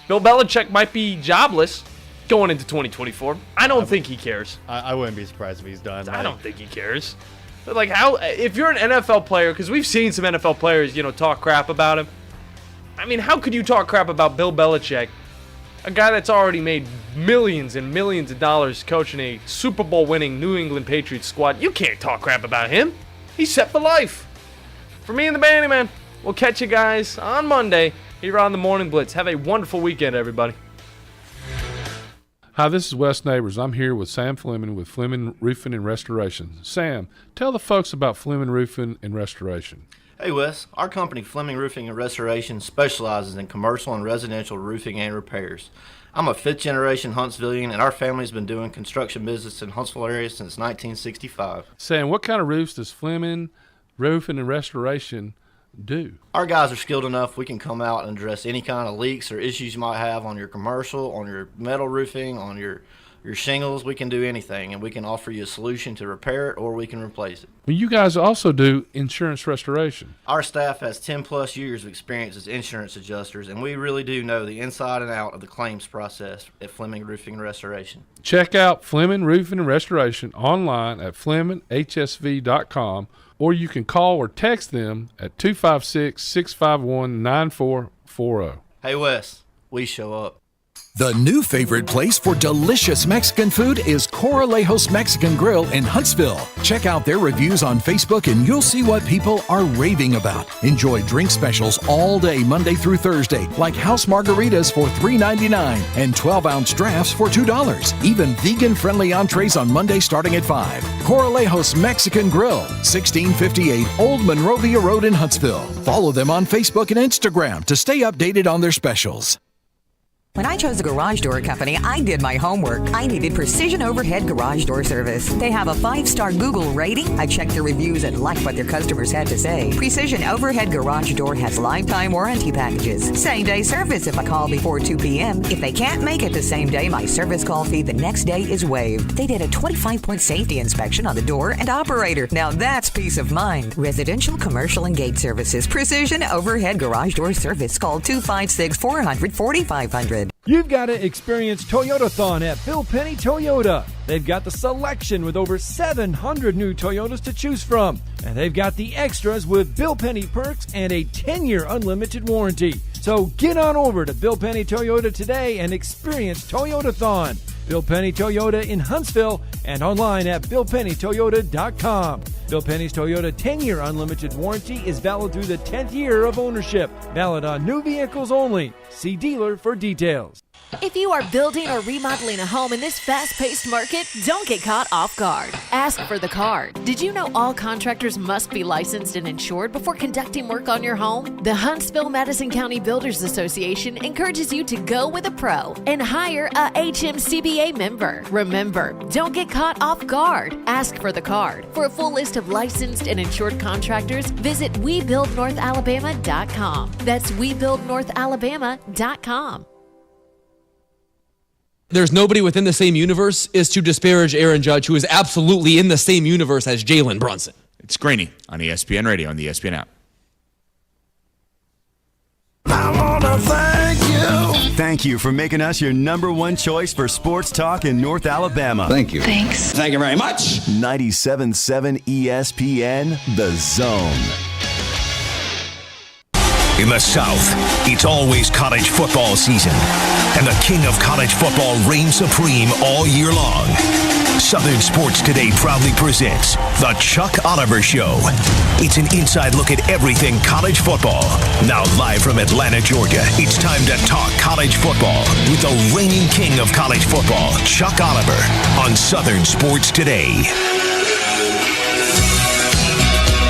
Speaker 2: Bill Belichick might be jobless going into 2024. I don't think he cares.
Speaker 3: I wouldn't be surprised if he's done.
Speaker 2: I don't think he cares. But like, how, if you're an NFL player, because we've seen some NFL players, talk crap about him. I mean, how could you talk crap about Bill Belichick, a guy that's already made millions and millions of dollars coaching a Super Bowl winning New England Patriots squad? You can't talk crap about him. He's set for life. For me and the Bandiman, we'll catch you guys on Monday here on the Morning Blitz. Have a wonderful weekend, everybody.
Speaker 5: Hi, this is Wes Neighbors. I'm here with Sam Fleming with Fleming Roofing and Restoration. Sam, tell the folks about Fleming Roofing and Restoration.
Speaker 6: Hey, Wes. Our company, Fleming Roofing and Restoration, specializes in commercial and residential roofing and repairs. I'm a fifth-generation Huntsvillian, and our family's been doing construction business in Huntsville area since 1965.
Speaker 5: Sam, what kind of roofs does Fleming Roofing and Restoration do?
Speaker 6: Our guys are skilled enough. We can come out and address any kind of leaks or issues you might have on your commercial, on your metal roofing, on your shingles. We can do anything, and we can offer you a solution to repair it, or we can replace it.
Speaker 5: Well, you guys also do insurance restoration.
Speaker 6: Our staff has 10-plus years of experience as insurance adjusters, and we really do know the inside and out of the claims process at Fleming Roofing and Restoration.
Speaker 5: Check out Fleming Roofing and Restoration online at FlemingHSV.com, or you can call or text them at 256-651-9440.
Speaker 6: Hey, Wes, we show up.
Speaker 23: The new favorite place for delicious Mexican food is Corralejos Mexican Grill in Huntsville. Check out their reviews on Facebook and you'll see what people are raving about. Enjoy drink specials all day Monday through Thursday, like house margaritas for $3.99 and 12-ounce drafts for $2. Even vegan-friendly entrees on Monday starting at $5. Corralejos Mexican Grill, 1658 Old Monrovia Road in Huntsville. Follow them on Facebook and Instagram to stay updated on their specials.
Speaker 24: When I chose a garage door company, I did my homework. I needed precision overhead garage door service. They have a 5-star Google rating. I checked their reviews and liked what their customers had to say. Precision Overhead Garage Door has lifetime warranty packages. Same-day service if I call before 2 p.m. If they can't make it the same day, my service call fee the next day is waived. They did a 25-point safety inspection on the door and operator. Now that's peace of mind. Residential, commercial, and gate services. Precision Overhead Garage Door Service. Call 256-400-4500.
Speaker 8: You've got to experience Toyotathon at Bill Penny Toyota. They've got the selection with over 700 new Toyotas to choose from. And they've got the extras with Bill Penny perks and a 10-year unlimited warranty. So get on over to Bill Penny Toyota today and experience Toyotathon. Bill Penny Toyota in Huntsville and online at BillPennyToyota.com. Bill Penny's Toyota 10-year unlimited warranty is valid through the 10th year of ownership. Valid on new vehicles only. See dealer for details.
Speaker 25: If you are building or remodeling a home in this fast-paced market, don't get caught off guard. Ask for the card. Did you know all contractors must be licensed and insured before conducting work on your home? The Huntsville-Madison County Builders Association encourages you to go with a pro and hire a HMCBA member. Remember, don't get caught off guard. Ask for the card. For a full list of licensed and insured contractors, visit WeBuildNorthAlabama.com. That's WeBuildNorthAlabama.com.
Speaker 26: There's nobody within the same universe is to disparage Aaron Judge, who is absolutely in the same universe as Jalen Brunson.
Speaker 27: It's Greeny on ESPN Radio and the ESPN app.
Speaker 1: I want to thank you. Thank you for making us your number one choice for sports talk in North Alabama.
Speaker 28: Thank you.
Speaker 1: Thanks.
Speaker 28: Thank you very much.
Speaker 1: 97.7 ESPN, The Zone.
Speaker 29: In the South, it's always college football season, and the king of college football reigns supreme all year long. Southern Sports Today proudly presents The Chuck Oliver Show. It's an inside look at everything college football. Now live from Atlanta, Georgia, it's time to talk college football with the reigning king of college football, Chuck Oliver, on Southern Sports Today.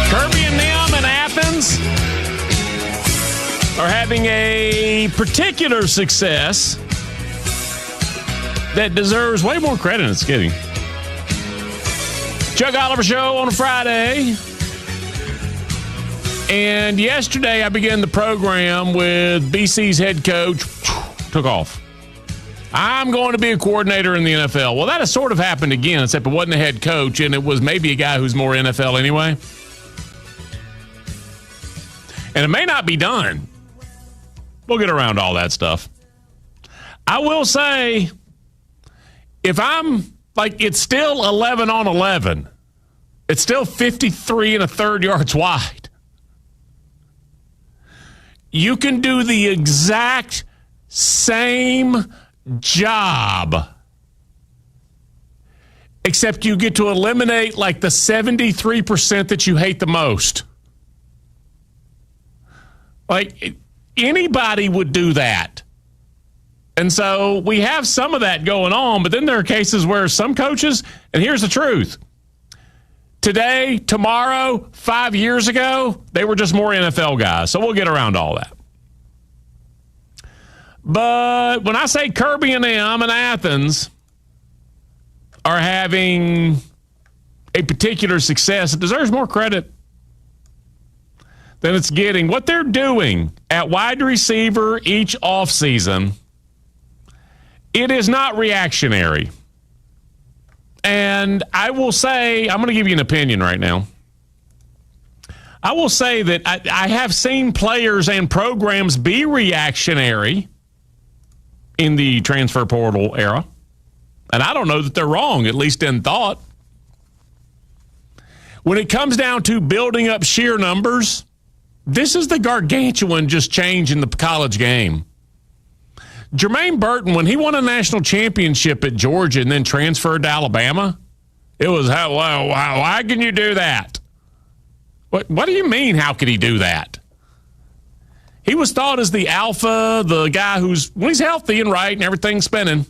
Speaker 30: Kirby and them in Athens are having a particular success that deserves way more credit than it's getting. Chuck Oliver Show on a Friday. And yesterday I began the program with BC's head coach. Took off. I'm going to be a coordinator in the NFL. Well, that has sort of happened again, except it wasn't a head coach, and it was maybe a guy who's more NFL anyway. And it may not be done. We'll get around all that stuff. I will say, if I'm like, it's still 11 on 11. It's still 53 1/3 yards wide. You can do the exact same job, except you get to eliminate like the 73% that you hate the most. Like, anybody would do that. And so we have some of that going on, but then there are cases where some coaches, and here's the truth, today, tomorrow, 5 years ago, they were just more NFL guys. So we'll get around all that. But when I say Kirby and them and Athens are having a particular success, it deserves more credit than it's getting. What they're doing at wide receiver each offseason, it is not reactionary. And I will say, I'm going to give you an opinion right now. I will say that I have seen players and programs be reactionary in the transfer portal era. And I don't know that they're wrong, at least in thought. When it comes down to building up sheer numbers, this is the gargantuan just change in the college game. Jermaine Burton, when he won a national championship at Georgia and then transferred to Alabama, it was, why can you do that? What do you mean, how could he do that? He was thought as the alpha, the guy who's, when he's healthy and right and everything's spinning,